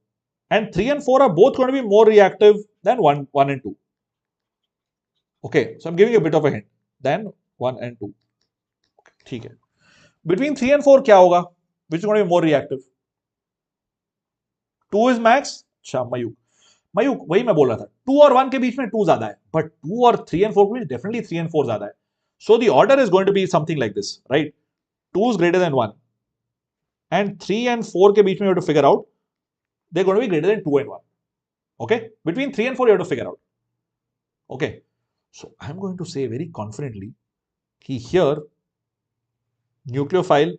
And 3 and 4 are both going to be more reactive than 1 and 2. Okay, so I'm giving you a bit of a hint. Than 1 and 2. Okay, okay. Between 3 and 4 क्या होगा? Which is going to be more reactive? 2 is max? अच्छा, Mayuk, वही मैं बोल रहा था. 2 और 1 के बीच में 2 ज्यादा है. But 2 और 3 and 4 के बीच definitely 3 and 4 ज्यादा है. So the order is going to be something like this, right? 2 is greater than 1. And 3 and 4 के बीच में you have to figure out, they're going to be greater than 2 and 1. Okay? Between 3 and 4 you have to figure out. Okay? So I'm going to say very confidently, कि here, nucleophile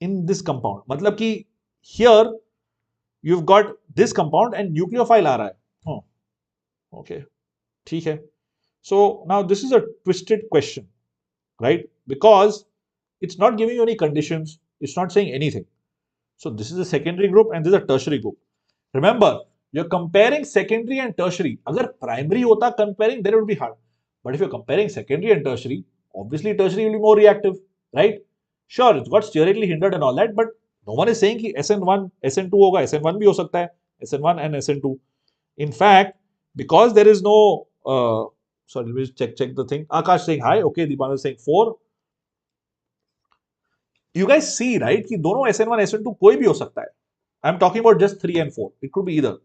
in this compound. मतलब कि here, you've got this compound and nucleophile आ रहा है. Oh. Okay. ठीक है. So now this is a twisted question, right? Because it's not giving you any conditions. It's not saying anything. So this is a secondary group and this is a tertiary group. Remember, you're comparing secondary and tertiary. अगर primary होता comparing, then it would be hard. But if you're comparing secondary and tertiary, obviously tertiary will be more reactive, right? Sure, it's got sterically hindered and all that, but no one is saying कि SN1, SN2 होगा, SN1 भी हो सकता है, SN1 and SN2. In fact, because there is no, sorry, let me check the thing. Aakash saying hi, okay, Deepan is saying 4. You guys see, right, कि दोनों SN1, SN2 कोई भी हो सकता है. I'm talking about just 3 and 4. It could be either.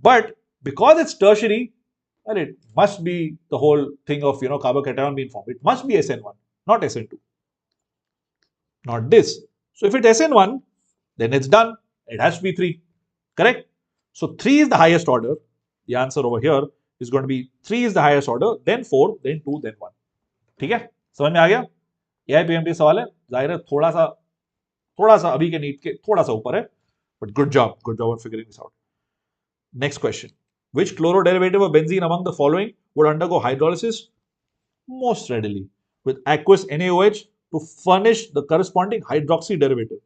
But because it's tertiary, well, it must be the whole thing of, carbocation being formed. It must be SN1, not SN2. Not this. So if it's SN1, then it's done. It has to be 3. Correct? So 3 is the highest order. The answer over here is going to be 3 is the highest order, then 4, then 2, then 1. ठीक है? समझ में आ गया? AIPMT सवाल है. जाहिर है थोड़ा सा अभी के नीट के थोड़ा सा ऊपर है. But good job on figuring this out. Next question. Which chloroderivative of benzene among the following would undergo hydrolysis most readily with aqueous NaOH to furnish the corresponding hydroxy derivative?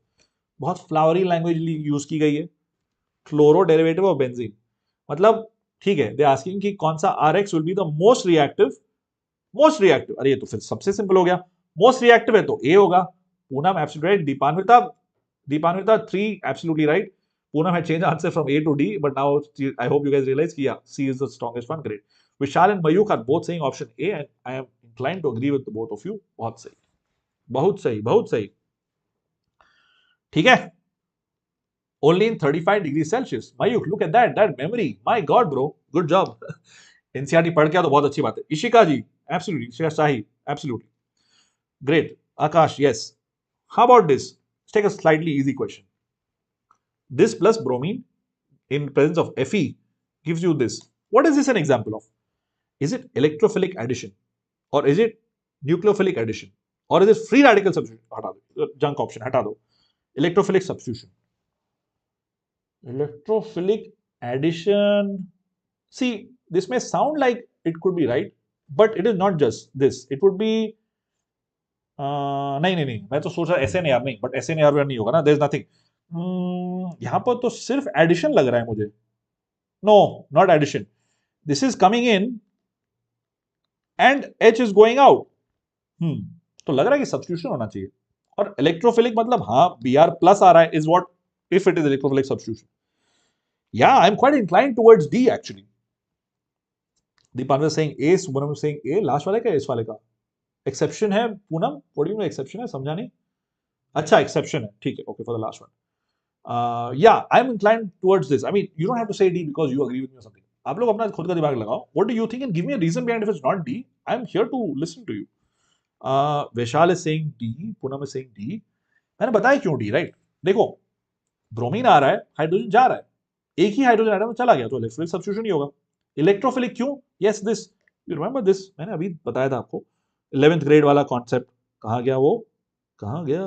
बहुत flowery language use की गई है. Chloroderivative of benzene. मतलब ठीक है, they're asking कि कौन सा RX will be the most reactive. अरे ये तो फिर सबसे सिंपल हो गया. Most reactive है तो A होगा. Poonam absolutely right. Deepanvita 3 absolutely right. Poonam had changed the answer from A to D, but now I hope you guys realize कि yeah, C is the strongest one. Great. Vishal and Mayuk are both saying option A, and I am inclined to agree with the both of you. बहुत सही. ठीक है? Only in 35 degrees Celsius. Mayuk, look at that memory. My God, bro. Good job. NCERT पढ़ के आ तो बहुत अच्छी बात है. Ishika ji, absolutely. Ishika Shahi, absolutely. Great. Aakash, yes. How about this? Let's take a slightly easy question. This plus bromine in presence of Fe gives you this. What is this an example of? Is it electrophilic addition? Or is it nucleophilic addition? Or is it free radical substitution? हटा दो. Junk option, हटा दो. Electrophilic substitution. Electrophilic addition. See, this may sound like it could be right, but it is not just this. It would be नहीं मैं तो सोच रहा SNAR नहीं, but SNAR नहीं होगा ना. There's nothing. यहाँ पर तो सिर्फ एडिशन लग रहा है मुझे. No, not addition. This is coming in and H is going out. तो लग रहा है कि substitution होना चाहिए. और electrophilic मतलब हाँ Br plus आ रहा है is what if it is electrophilic substitution. Yeah, I'm quite inclined towards D actually. Deepan was saying A, Subhanam was saying A. Last वाले का इस वाले का exception है. Poonam, what do you mean exception है? समझा नहीं. अच्छा exception है. ठीक है. Okay, for the last one. Yeah, I'm inclined towards this. I mean, you don't have to say D because you agree with me or something. आप लोग अपना खुद का दिमाग लगाओ. What do you think and give me a reason behind if it's not D. I'm here to listen to you. Vishal is saying D. Poonam is saying D. मैंने बताया क्यों D, right? देखो, ब्रोमीन आ रहा है, hydrogen जा रहा है. एक ही हाइड्रोजन एटम चला गया तो इलेक्ट्रोफिलिक सब्स्टिट्यूशन ही होगा. इलेक्ट्रोफिलिक क्यों? Yes, this. You remember this? मैंने अभी बताया था आपको. 11th grade वाला कॉन्सेप्ट. कहाँ गया वो? कहाँ गया?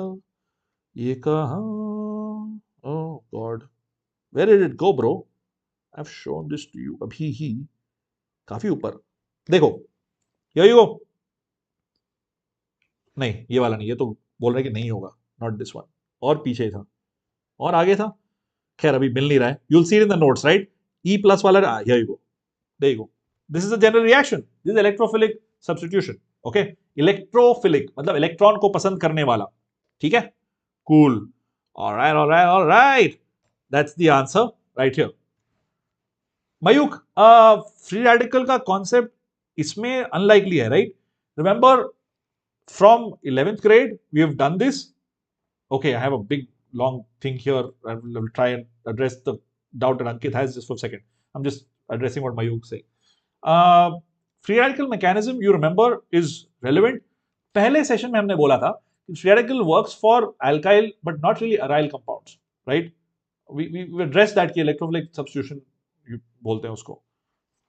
ये कहाँ? Oh God, where did it go, bro? I've shown this to you. अभी ही काफी ऊपर. देखो, here you go. नहीं, ये वाला नहीं. ये तो बोल रहे कि नहीं होगा. Not this one. और पीछे था. और आगे था. खैर अभी मिल नहीं रहा है. You'll see it in the notes, right? E plus वाला. Here you go. There you go. This is a general reaction. This is electrophilic substitution. Okay? Electrophilic मतलब इलेक्ट्रॉन को पसंद करने वाला. ठीक है? Cool. All right. That's the answer right here. Mayuk, free radical का concept इसमें unlikely है, right? Remember, from 11th grade, we have done this. Okay, I have a big long thing here. I will try and address the doubt that Ankit has just for a second. I'm just addressing what Mayuk is saying. Free radical mechanism, you remember, is relevant. पहले session में हमने बोला था free radical works for alkyl but not really aryl compounds, right? We addressed that कि electrophilic substitution बोलते हैं उसको.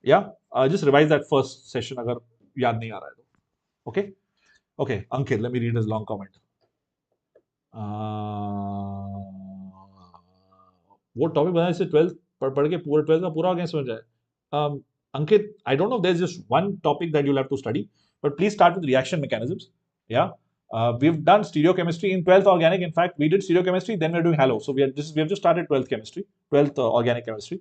Yeah, just revise that first session अगर याद नहीं आ रहा है तो. Okay, Ankit, let me read his long comment. वो टॉपिक बनाया इससे 12th पढ़ के पूरा 12th का पूरा हो गया समझ जाए. Ankit, I don't know if there's just one topic that you'll have to study, but please start with reaction mechanisms. Yeah. We've done stereochemistry in 12th organic. In fact, we did stereochemistry, then we're doing halo. So we have just started 12th chemistry, 12th organic chemistry.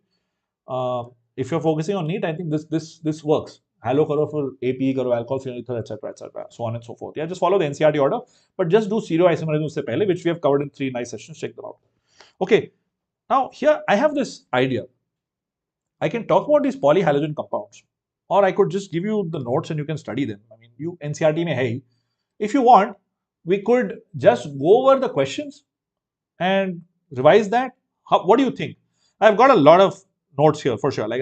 if you're focusing on NEET, I think this works. Halo karo, for AP karo, alcohol, phenol ether, etc., so on and so forth. Yeah, just follow the NCERT order, but just do stereoisomerism se pehle, which we have covered in 3 nice sessions. Check them out. Okay, now here I have this idea. I can talk about these polyhalogen compounds, or I could just give you the notes and you can study them. I mean, you NCERT mein hai hi. If you want, we could just go over the questions and revise that. What do you think? I've got a lot of notes here for sure. Like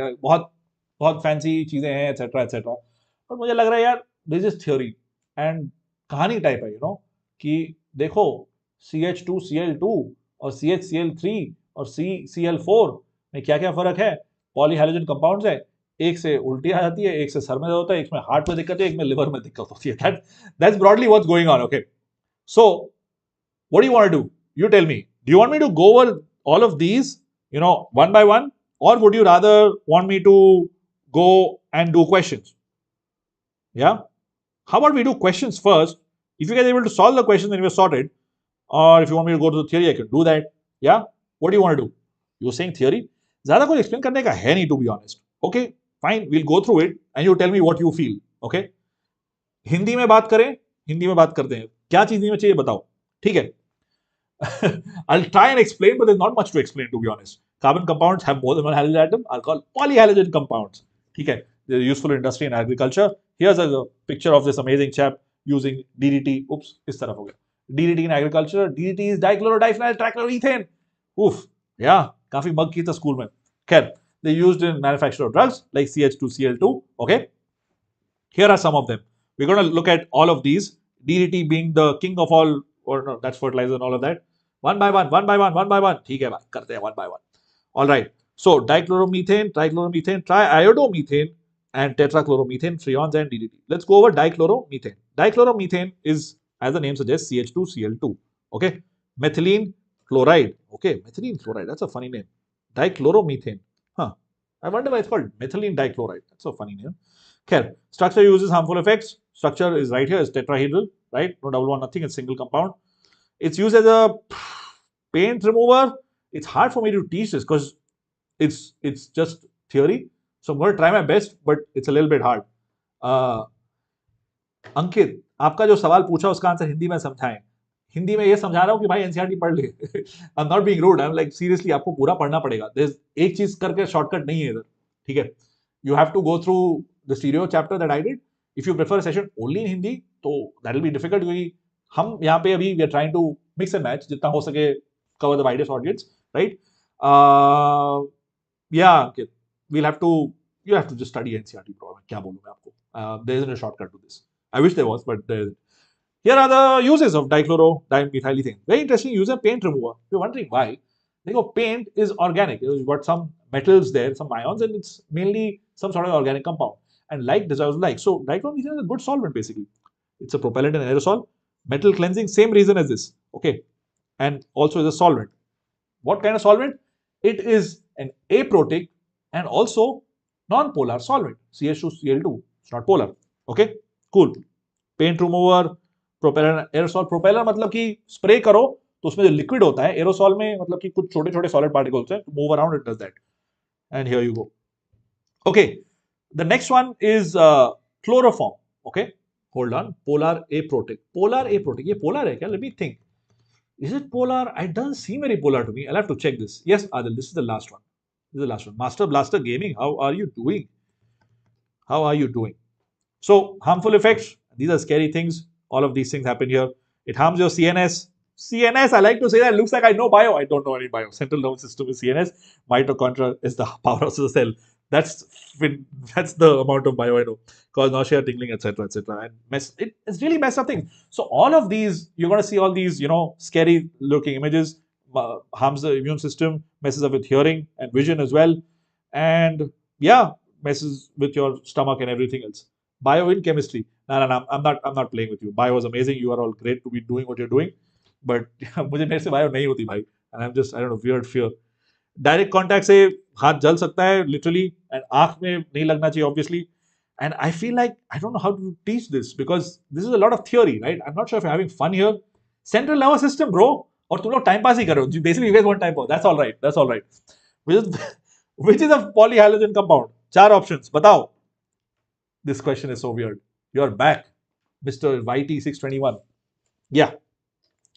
बहुत fancy चीजें हैं, etc., etc. But मुझे लग रहा है यार, this is theory and कहानी type है, कि देखो CH2Cl2 और CHCl3 और CCl4 में क्या क्या फर्क है. पॉलीहाइलोजन कंपाउंड्स है, एक से उल्टी आ जाती है, एक से सर में दर्द होता है, एक में हार्ट में दिक्कत है, एक में लिवर में दिक्कत होती है. That's broadly what's going on. Okay, so what do you want to do? You tell me. Do you want me to go over all of these, one by one, or would you rather want me to go and do questions? Yeah, how about we do questions first? If you guys are able to solve the questions, then we're sorted. Or if you want me to go to the theory, I can do that. Yeah, what do you want to do? You're saying theory? ज़्यादा कुछ explain करने का है नहीं, to be honest. Okay, fine, we'll go through it and you tell me what you feel. Okay, Hindi में बात करें, हिंदी में बात करते हैं. क्या चीज में चाहिए बताओ, ठीक है? I'll try and explain, but there's not much to explain, to be honest. Carbon compounds have more than one halogen atom are called polyhalogen compounds. Okay, they're useful in industry and agriculture. Here's a picture of this amazing chap using DDT. Oops, इस तरफ हो गया. DDT in agriculture. DDT is dichloro-diphenyl trichloroethane. Oof, yeah, काफी मग की था school में. खैर, they used in manufacture of drugs like CH2Cl2. Okay, here are some of them. We're going to look at all of these. DDT being the king of all, or no, that's fertilizer and all of that. One by one. ठीक है भाई, करते हैं one by one. All right. So dichloromethane, trichloromethane, triiodomethane, and tetrachloromethane, freons, and DDT. Let's go over dichloromethane. Dichloromethane is, as the name suggests, CH2Cl2. Okay. Methylene chloride. Okay, methylene chloride. That's a funny name. Dichloromethane. Huh. I wonder why it's called methylene dichloride. That's a funny name. Okay. Structure uses harmful effects. Structure is right here, is tetrahedral, right? No double bond, nothing. It's single compound. It's used as a paint remover. It's hard for me to teach this because it's just theory. So I'm going to try my best, but it's a little bit hard. अंकित, आपका जो सवाल पूछा उसका answer Hindi में समझाएं. हिंदी में ये समझा रहा हूँ कि भाई एनसीईआरटी पढ़ ले. I am not being rude, I am like seriously आपको पूरा पढ़ना पड़ेगा. एक चीज करके शॉर्टकट नहीं है इधर, ठीक है? You have to go through the stereo chapter that I did. If you prefer a session only in Hindi, तो that will be difficult क्योंकि हम यहाँ पे अभी we are trying to mix and match जितना हो सके, cover the widest audience, right? Yeah, okay. You have to just study NCERT, bro. क्या बोलूँ मैं आपको? There isn't a shortcut to this. I wish there was, but there isn't. Here are the uses of dichloromethylethane. Very interesting use, of paint remover. You're wondering why? Paint is organic. You've got some metals there, some ions, and it's mainly some sort of organic compound. And like dissolves like. So dichloromethane is a good solvent basically. It's a propellant and aerosol. Metal cleansing, same reason as this. Okay. And also is a solvent. What kind of solvent? It is an aprotic and also non-polar solvent. CH2Cl2. It's not polar. Okay. Cool. Paint remover, propeller, aerosol. Propeller मतलब कि spray करो तो उसमें जो liquid होता है, aerosol में मतलब कि कुछ छोटे-छोटे solid particles हैं, to move around it does that. And here you go. Okay. The next one is chloroform. Okay. Hold on. Polar aprotic. Polar aprotic. ये polar है क्या? Let me think. Is it polar? It doesn't seem very polar to me. I'll have to check this. Yes, Adil, this is the last one. This is the last one. Master Blaster Gaming. How are you doing? How are you doing? So, harmful effects. These are scary things. All of these things happen here. It harms your CNS. CNS, I like to say that. It looks like I know bio. I don't know any bio. Central nervous system is CNS. Mitochondria is the powerhouse of the cell. That's the amount of bio I know. Cause nausea, tingling, etc., etc. And it's really messed up things. So all of these, you're going to see all these, scary looking images. Harms the immune system, messes up with hearing and vision as well. And yeah, messes with your stomach and everything else. Bio in chemistry. No, I'm not playing with you. Bio is amazing. You are all great to be doing what you're doing. But मुझे मेरे से bio नहीं होती भाई. And I'm just, I don't know, weird fear. Direct contact से हाथ जल सकता है literally, and आँख में नहीं लगना चाहिए obviously. And I feel like I don't know how to teach this because this is a lot of theory, right? I'm not sure if you're having fun here. Central nervous system, bro. और तुम लोग time pass ही कर रहे हो. Basically, you guys want time pass. That's all right. That's all right. Which is a polyhalogen compound? 4 options, बताओ. This question is so weird. You're back, Mr. YT621. Yeah,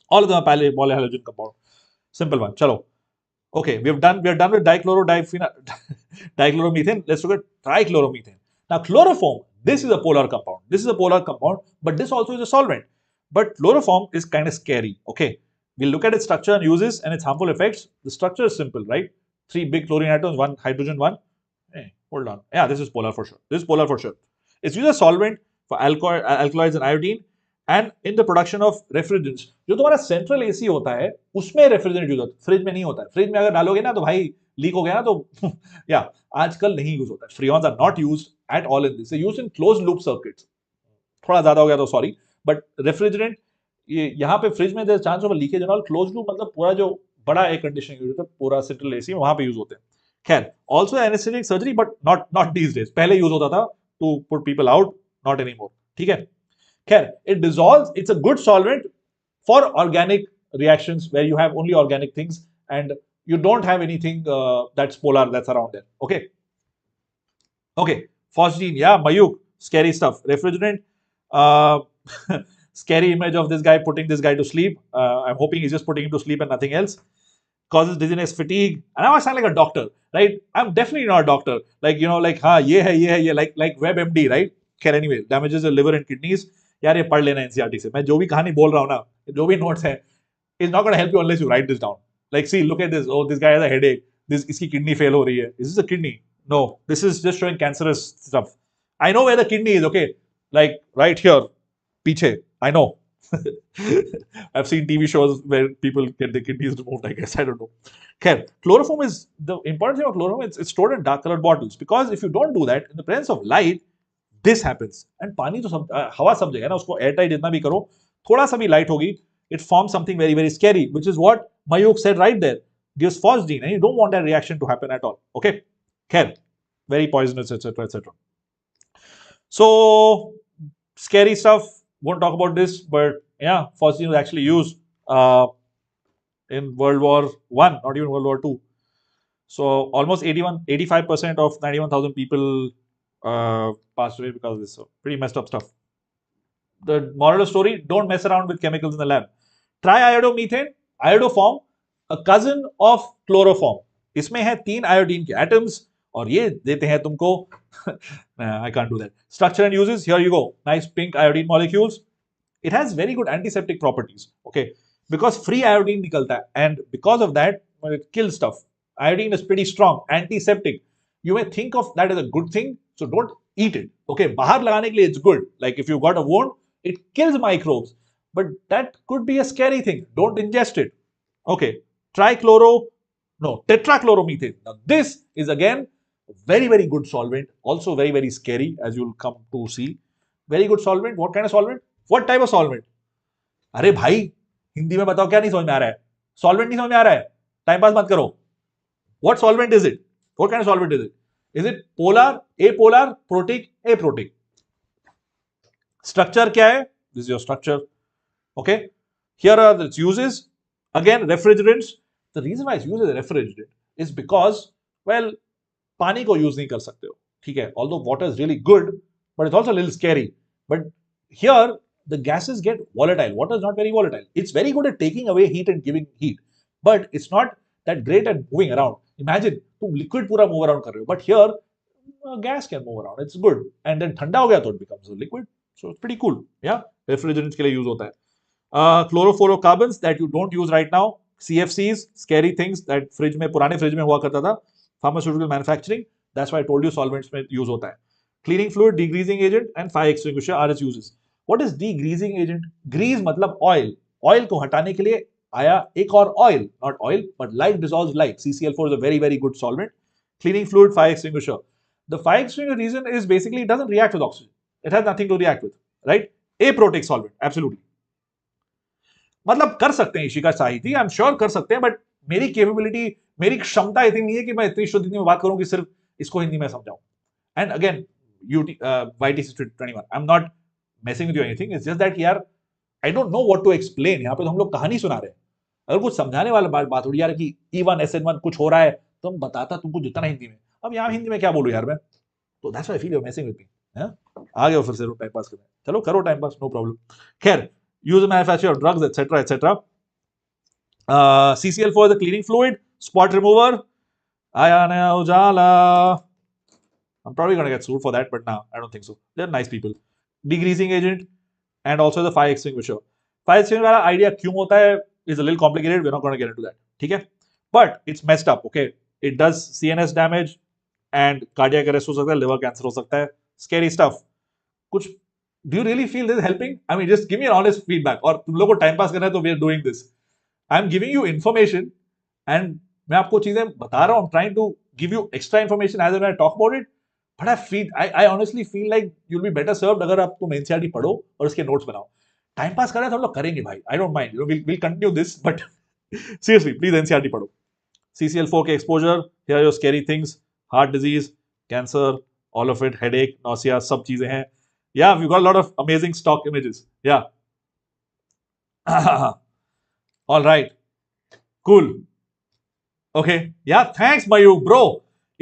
all of them are polyhalogen compound. Simple one. Chalo. Okay, we are done with dichloromethane. Let's look at trichloromethane. Now, chloroform, this is a polar compound. This is a polar compound, but this also is a solvent. But chloroform is kind of scary. Okay, we'll look at its structure and uses and its harmful effects. The structure is simple, right? 3 big chlorine atoms, 1 hydrogen, 1. Hey, hold on. Yeah, this is polar for sure. This is polar for sure. It's used as solvent for alkaloids and iodine. And in the production of refrigerants. जो तुम्हारा central AC होता है उसमें refrigerant use होता है, fridge में नहीं होता है. फ्रिज में अगर डालोगे ना तो भाई लीक हो गया ना तो या आजकल नहीं यूज होता है. Freons are not used at all in this. Used in closed loop circuits. थोड़ा ज्यादा हो गया तो सॉरी, बट रेफ्रिजरेंट यहाँ पे फ्रिज में chance of leakage and all. Closed loop मतलब पूरा जो बड़ा एयर कंडीशनिंग यूज होता है, पूरा सेंट्रल एसी वहां पे यूज होते हैं. खैर, also anaesthetic surgery, but not these days. पहले यूज होता था to put people out, not any more. ठीक है. Khair, it dissolves. It's a good solvent for organic reactions where you have only organic things and you don't have anything that's polar that's around there. Okay. Okay. Phosgene, yeah, Mayuk, scary stuff. Refrigerant. Scary image of this guy putting this guy to sleep. I'm hoping he's just putting him to sleep and nothing else. Causes dizziness, fatigue. And I sound like a doctor, right? I'm definitely not a doctor. Like, you know, like, ye hai, like WebMD, right? Khair, anyway, damages the liver and kidneys. यार ये पढ़ लेना NCERT से. मैं जो भी कहानी बोल रहा हूँ ना, जो भी नोट्स है, is not gonna help you unless you write this down. Like see, look at this. Oh, this guy has a headache. This, इसकी किडनी फेल हो रही है. Is this a kidney? No, this is just showing cancerous stuff. I know where the kidney is. Okay, like right here, पीछे. I know. I have seen TV shows where people get the kidneys removed. I guess, I don't no. खैर, chloroform is the important thing of chloroform. It's stored in dark colored bottles because if you don't do that in the presence of light, this happens. And पानी तो सब हवा सब जगह है ना, उसको एयर टाइट जितना भी करो, थोड़ा सा भी लाइट होगी, it forms something very very scary, which is what Mayuk said right there. Gives phosgene, and you don't want that reaction to happen at all. Okay, khair, very poisonous, etc., etc. So scary stuff. Won't talk about this, but yeah, phosgene was actually used in World War I, not even World War II. So almost 85% of 91,000 people passed away because of this. So pretty messed up stuff. The moral of the story: don't mess around with chemicals in the lab. Triiodomethane, iodoform, a cousin of chloroform. इसमें है 3 iodine के atoms और ये देते हैं तुमको I can't do that. Structure and uses, here you go. Nice pink iodine molecules. It has very good antiseptic properties. Okay, because free iodine निकलता है and because of that it kills stuff. Iodine is pretty strong, antiseptic. You may think of that as a good thing, so don't eat it. Okay, बाहर लगाने के लिए it's good. Like if you got a wound, it kills microbes, but that could be a scary thing. Don't ingest it. Okay, tetrachloromethane. Now this is again a very very good solvent, also very very scary, as you'll come to see. Very good solvent. What kind of solvent? What type of solvent? अरे भाई, हिंदी में बताओ, क्या नहीं समझ में आ रहा है? Solvent नहीं समझ में आ रहा है? Time pass मत करो. What solvent is it? What kind of solvent is it? Is it polar, apolar, protic, aprotic? Structure क्या है? This is your structure. Okay. Here are its uses. Again, refrigerants. The reason why it's used as a refrigerant is because, well, पानी को use नहीं कर सकते हो. ठीक है. Although water is really good, but it's also a little scary. But here, the gases get volatile. Water is not very volatile. It's very good at taking away heat and giving heat, but it's not that great at moving around. Imagine तुम liquid पूरा move around कर रहे हो, but here gas can move around. It's good. And then ठंडा हो गया तो it becomes a liquid. So it's pretty cool. Yeah, refrigerants के लिए use होता है. Chlorofluorocarbons that you don't use right now. CFCs, scary things that fridge में, पुराने fridge में हुआ करता था. Pharmaceutical manufacturing. That's why I told you solvents में use होता है. Cleaning fluid, degreasing agent, and fire extinguisher are its uses. What is degreasing agent? Grease मतलब oil. Oil को हटाने के लिए आया एक और oil, not oil, but light dissolves light. CCl4 is a very very good solvent. Cleaning fluid, fire extinguisher. The fire extinguisher reason is basically it doesn't react with oxygen. It has nothing to react with, right? Aprotic solvent, absolutely. मतलब कर सकते हैं इशिका साहिती, I am sure कर सकते हैं, but मेरी capability, मेरी क्षमता इतनी नहीं है कि मैं इतनी शुद्ध हिंदी में बात करूं कि सिर्फ इसको हिंदी में समझाऊं. And again YT621, I am not messing with you anything, it's just that यार I don't know what to explain. यहाँ पे तो हम लोग कहानी सुना रहे हैं. अगर कुछ समझाने वाला बात हो रही यार कि E1 SN1 कुछ हो रहा है तुम बताता तुमको जितना ना हिंदी में, अब यहाँ हिंदी में क्या बोलूं यार मैं, तो that's why I feel you are messing with me. आ गए हो फिर से टाइम पास करने, चलो करो टाइम पास, नो प्रॉब्लम। खैर, use manufacture of drugs et cetera et cetera. CCl4 is a cleaning fluid, spot remover, Ayana Ujala. I'm probably going to get sued for that, but no, I don't think so. They're nice people. Degreasing agent and also the fire extinguisher. Fire extinguisher वाला idea क्यों होता है is a little complicated. We're not going to get into that. ठीक है? But it's messed up. Okay, it does CNS damage and cardiac arrest हो सकता है, liver cancer हो सकता है. Scary stuff. कुछ do you really feel this is helping? I mean, just give me an honest feedback. और तुम लोगों को time pass करना है तो we are doing this. I'm giving you information and मैं आपको चीजें बता रहा हूँ. I'm trying to give you extra information as when I talk about it. But I honestly feel like you'll be better served अगर आप तुम NCERT पढ़ो और उसके नोट्स बनाओ. टाइम पास कर रहे हैं तो हम लोग करेंगे भाई. I don't mind. We'll continue this, but seriously, please NCERT पढ़ो. CCl4 के exposure, here are your scary things, heart disease, cancer, all of it, headache, nausea, सब चीजें हैं. Yeah, we've got a lot of amazing stock images. Yeah. All right. Cool. Okay. Yeah, thanks Mayuk, bro.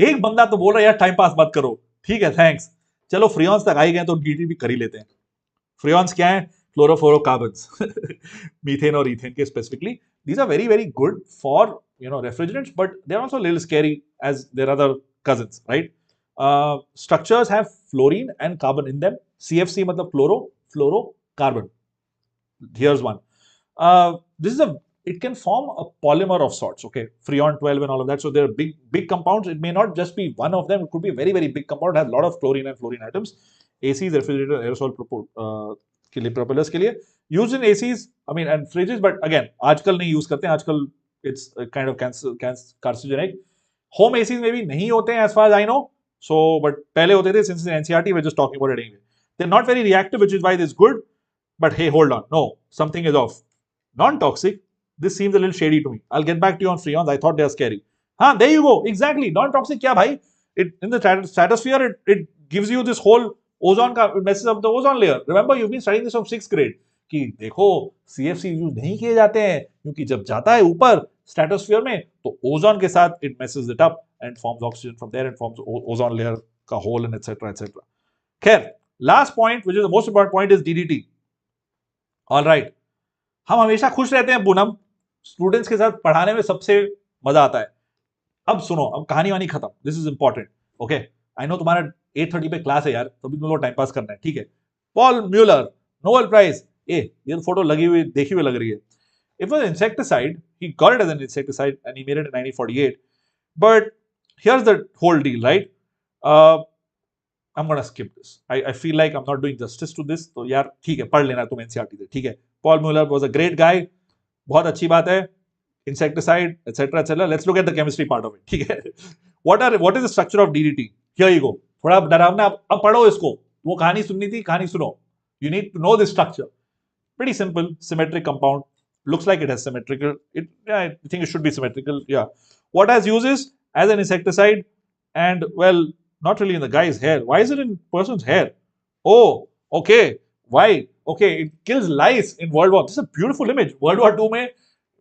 एक बंदा तो बोल रहा है यार टाइम पास मत करो. ठीक है, थैंक्स. चलो फ्रियॉन्स तक आई गए तो डीटी भी कर ही लेते हैं. फ्रियॉन्स क्या है? क्लोरोफ्लोरोकार्बन्स. मीथेन और ईथेन के specifically. These are very very good for refrigerants, but they're also a little scary as their other cousins, right? Structures have fluorine and carbon in them. CFC मतलब chlorofluorocarbon. Here's one. It can form a polymer of sorts, okay? Freon 12 and all of that. So they're big compounds. It may not just be one of them. It could be a very, very big compound. It has a lot of chlorine and fluorine atoms. ACs, refrigerator, aerosol propellers के लिए. Used in ACs, I mean, and fridges, but again, आजकल नहीं use करते हैं. आजकल it's a kind of carcinogenic. Home ACs में भी नहीं होते हैं as far as I know. So, but पहले होते थे. Since in NCERT, we're just talking about it anyway. They're not very reactive, which is why this is good. But hey, hold on. No, something is off. Non-toxic. This seems a little shady to me. I'll get back to you on freons. I thought they are scary. There you go. Exactly. Non-toxic kya bhai? In the stratosphere, it gives you this whole ozone, it messes up the ozone layer. Remember, you've been studying this from 6th grade. कि देखो CFC use नहीं किए जाते हैं क्योंकि जब जाता है ऊपर स्ट्रेटोस्फीयर में तो ओजोन के साथ it messes it up and forms oxygen from there and forms ozone layer का hole and etc etc. खैर, last point which is the most important point is DDT. All right. हम हमेशा खुश रहते हैं पूनम, स्टूडेंट्स के साथ पढ़ाने में सबसे मजा आता है. अब सुनो, अब कहानी वानी खत्म. This is important. Okay, I know तुम्हारा 8:30 पे क्लास है यार, तभी तुम लोग टाइम पास करना है. ठीक है. Paul Muller, Nobel Prize. ये फोटो लगी हुई देखी हुई लग रही है. It was an insecticide. He got it as an insecticide and he made it in 1948. But here's the whole deal, right? I'm gonna skip this. I feel like I'm not doing justice to this. तो यार ठीक है, पढ़ लेना तुम NCERT से. ठीक है. Paul Mueller was a great guy. बहुत अच्छी बात है. Insecticide, etc. etc. Let's look at the chemistry part of it. ठीक है. What is the structure of DDT? Here you go. थोड़ा डरावना. अब पढ़ो इसको. वो कहानी सुननी थी, कहानी सुनो. You need to know this structure. Pretty simple, symmetric compound. Looks like it has symmetrical. I think it should be symmetrical. Yeah. What has uses as an insecticide, and well, not really in the guy's hair. Why is it in person's hair? Oh, okay. Why? Okay, it kills lice in World War. This is a beautiful image. World War II mein,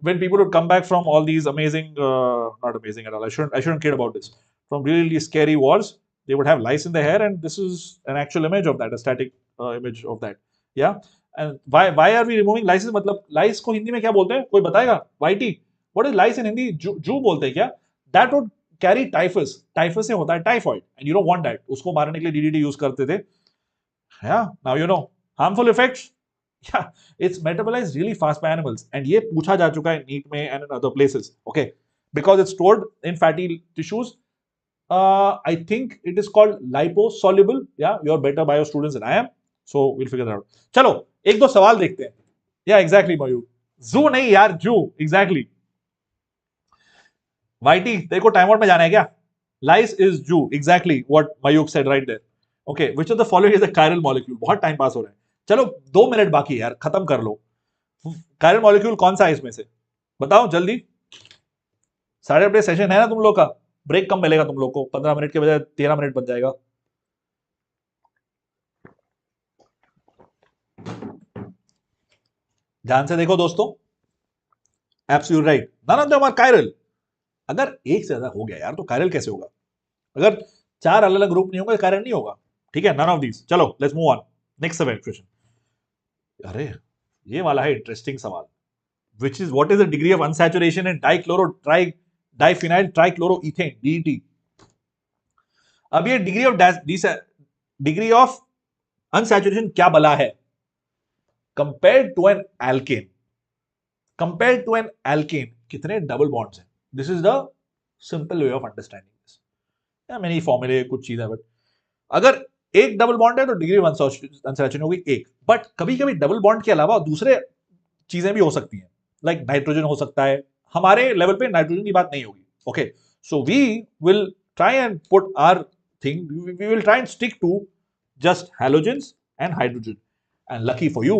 when people would come back from all these amazing, not amazing at all. I shouldn't kid about this. From really scary wars, they would have lice in their hair, and this is an actual image of that, a static image of that. Yeah. And why are we removing lice? मतलब lice को हिंदी में क्या बोलते हैं? कोई बताएगा? YT. What is lice in Hindi? जू बोलते हैं क्या? That would carry typhus. Typhus से होता है typhoid, and you don't want that. उसको मारने के लिए DDT use करते थे. Yeah. Now you know. Harmful effects. Yeah. It's metabolized really fast by animals, and ये पूछा जा चुका है NEET में and in other places. Okay. Because it's stored in fatty tissues. I think it is called liposoluble. Yeah. You're better bio students than I am. So we'll figure that out. चलो एक दो सवाल देखते हैं. या exactly मयूर. जू नहीं यार, जू. एग्जैक्टली. वाईटी, तेरे को टाइम आउट में जाना है क्या? लाइस इज जू. Exactly what Mayur said right there. Okay, which of the following is a chiral molecule? बहुत टाइम पास हो रहा है. चलो 2 मिनट बाकी है यार, खत्म कर लो. कायरल मॉलिक्यूल कौन सा है इसमें से? बताओ जल्दी. 8:30 बजे सेशन है ना तुम लोग का. ब्रेक कम मिलेगा तुम लोग को. 15 मिनट के बजाय 13 मिनट बन जाएगा. ध्यान से देखो दोस्तों. Absolutely right. None of them are chiral. अगर एक से ज्यादा हो गया यार तो कायरल कैसे होगा? अगर 4 अलग अलग ग्रुप नहीं होंगे कायरल नहीं होगा, ठीक है? None of these. चलो let's move on, next question. अरे ये वाला है इंटरेस्टिंग सवाल, which is what is the degree of unsaturation in diphenyl trichloroethane DET? अब ये डिग्री ऑफ अनसैचुरेशन क्या बला है compared to an alkane? Compared to an alkane कितने डबल बॉन्ड्स हैं? This is the simple way of understanding this. मैंने फॉर्मूले कुछ चीजें, बट अगर एक डबल बॉन्ड है तो डिग्री ऑफ अनसैचुरेशन होगी एक, बट कभी कभी डबल बॉन्ड के अलावा दूसरे चीजें भी हो सकती हैं, लाइक नाइट्रोजन हो सकता है। हमारे लेवल पे नाइट्रोजन की बात नहीं होगी, okay? So we will try and put our thing, we will try and stick to just halogens and hydrogen, and lucky for you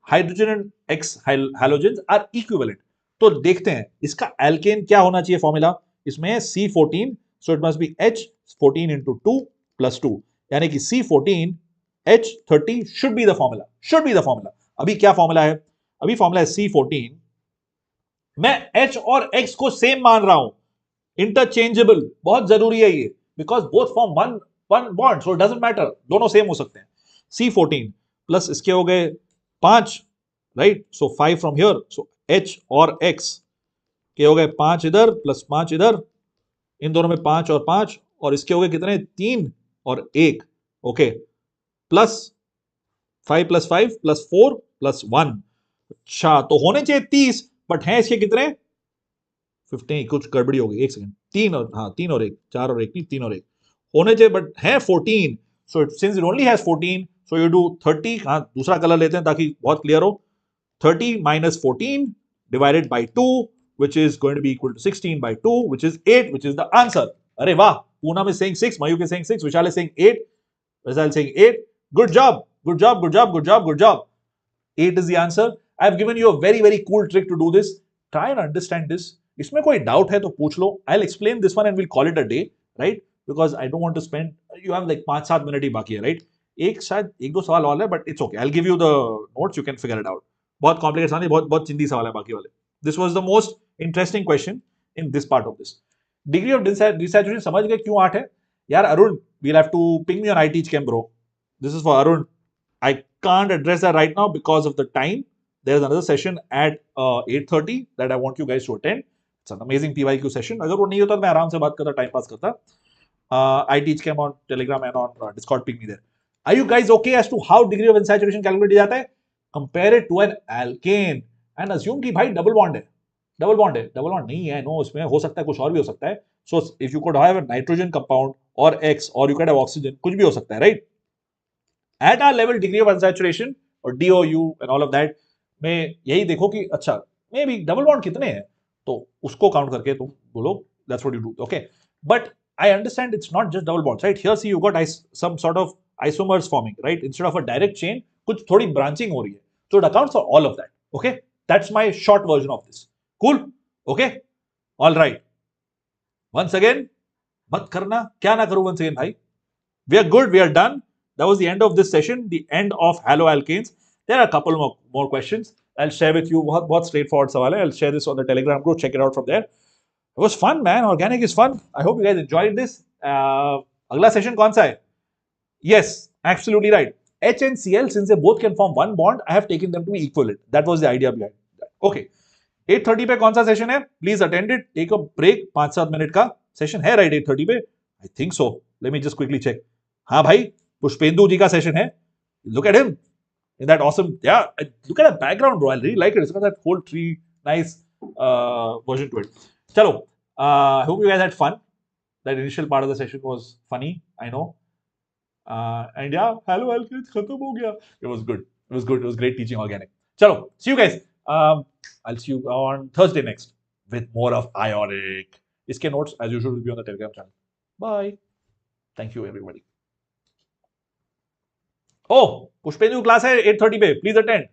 hydrogen and X halogens are equivalent. तो देखते हैं इसका alkene क्या होना चाहिए फॉर्मूला। इसमें C14, so it must be H14 into 2 plus 2, यानी कि C14 H30 should be the formula. अभी क्या फॉर्मूला है? अभी फॉर्मूला है C14, मैं H और X को सेम मान रहा हूं, इंटरचेंजेबल, बहुत जरूरी है ये, because both form one bond, so it doesn't matter, दोनों सेम हो सकते हैं। C14 प्लस इसके हो गए 5, right? So 5 from here, so H और X के हो गए 5 इधर प्लस 5 इधर, इन दोनों में 5 और 5, और इसके हो गए कितने? 3 और 1, okay? Plus 5 plus 5 plus 4 plus 1, अच्छा तो होने चाहिए 30, बट हैं इसके कितने? 15, कुछ गड़बड़ी हो गई, एक सेकंड, 3 और 1, 4 और 1 नहीं, 3 और 1 होने चाहिए, बट है 14, so since it only has 14, so you do 30, दूसरा कलर लेते हैं ताकि बहुत क्लियर हो, 30 minus 14 divided by 2, which is going to be equal to 16 by 2, which is 8, which is the answer. अरे वाह, Poonam is saying 6, Mayuk is saying 6, Vishal is saying 8, Vishal is saying 8. Good job, good job, good job, good job, good job. 8 is the answer. I have given you a very, very cool trick to do this. Try and understand this. इसमें कोई doubt है तो पूछ लो. I'll explain this one and we'll call it a day, right? Because I don't want to spend, you have like 5-7 minute ही बाकी है, right? शायद 1-2 सवाल और है, but it's okay. I'll give you the notes, you can figure it out. बहुत complicated सवाल नहीं, बहुत चिंदी सवाल है बाकी वाले। This was the most interesting question in this part of this. Degree of desaturation समझ गए क्यों 8 है? यार Arun, we'll have to ping me on I teach chem bro. This is for Arun. I can't address that right now because of the time. There is another session at 8:30 that I want you guys to attend. It's an amazing PYQ session. अगर वो नहीं होता तो मैं आराम से बात करता, टाइम पास करता। I teach chem on Telegram and on Discord, ping me there. Are you guys okay as to how degree of unsaturation calculate जाता है? Compare it to an alkane and assume कि भाई double bond नहीं है, no, उसमें हो सकता है कुछ और भी हो सकता है। So if you could have a nitrogen compound और X और यू कैड हैव ऑक्सीजन, कुछ भी हो सकता है, right? At our level degree of unsaturation और DOU and all of that में यही देखो कि अच्छा मे बी डबल बॉन्ड कितने हैं, तो उसको काउंट करके तुम बोलो, that's what you do, okay? But I understand it's not just double bonds, right? Here see you got some sort of isomers forming, right? Instead of a direct chain, कुछ थोड़ी branching हो रही है. So it accounts for all of that, okay? That's my short version of this. Cool? Okay? All right. Once again, मत करना, क्या ना करूं once again भाई. We are good, we are done. That was the end of this session, the end of haloalkanes. There are a couple more questions. I'll share with you. बहुत straightforward सवाल है. I'll share this on the Telegram group. Check it out from there. It was fun, man. Organic is fun. I hope you guys enjoyed this. अगला session कौन सा है? Yes, absolutely right. H and Cl, since they both can form one bond, I have taken them to be equivalent. That was the idea behind that. Okay. 8:30 पे कौन सा session है? Please attend it. Take a break. 5-7 minute का session है, right? 8:30 पे? I think so. Let me just quickly check. हाँ भाई, पुष्पेंदु जी का सेशन है. Look at him in that awesome. Yeah, look at the background, bro. I really like it. It's got that whole tree, nice version to it. Chalo, hope you guys had fun. That initial part of the session was funny, I know. And yeah, Haloalkanes khatam ho gaya. It was good. It was good. It was great teaching organic. Chalo, see you guys. I'll see you on Thursday next with more of ionic. Iske notes as usual will be on the Telegram channel. Bye. Thank you everybody. Oh, Pushpendu class hai 8:30 pe. Please attend.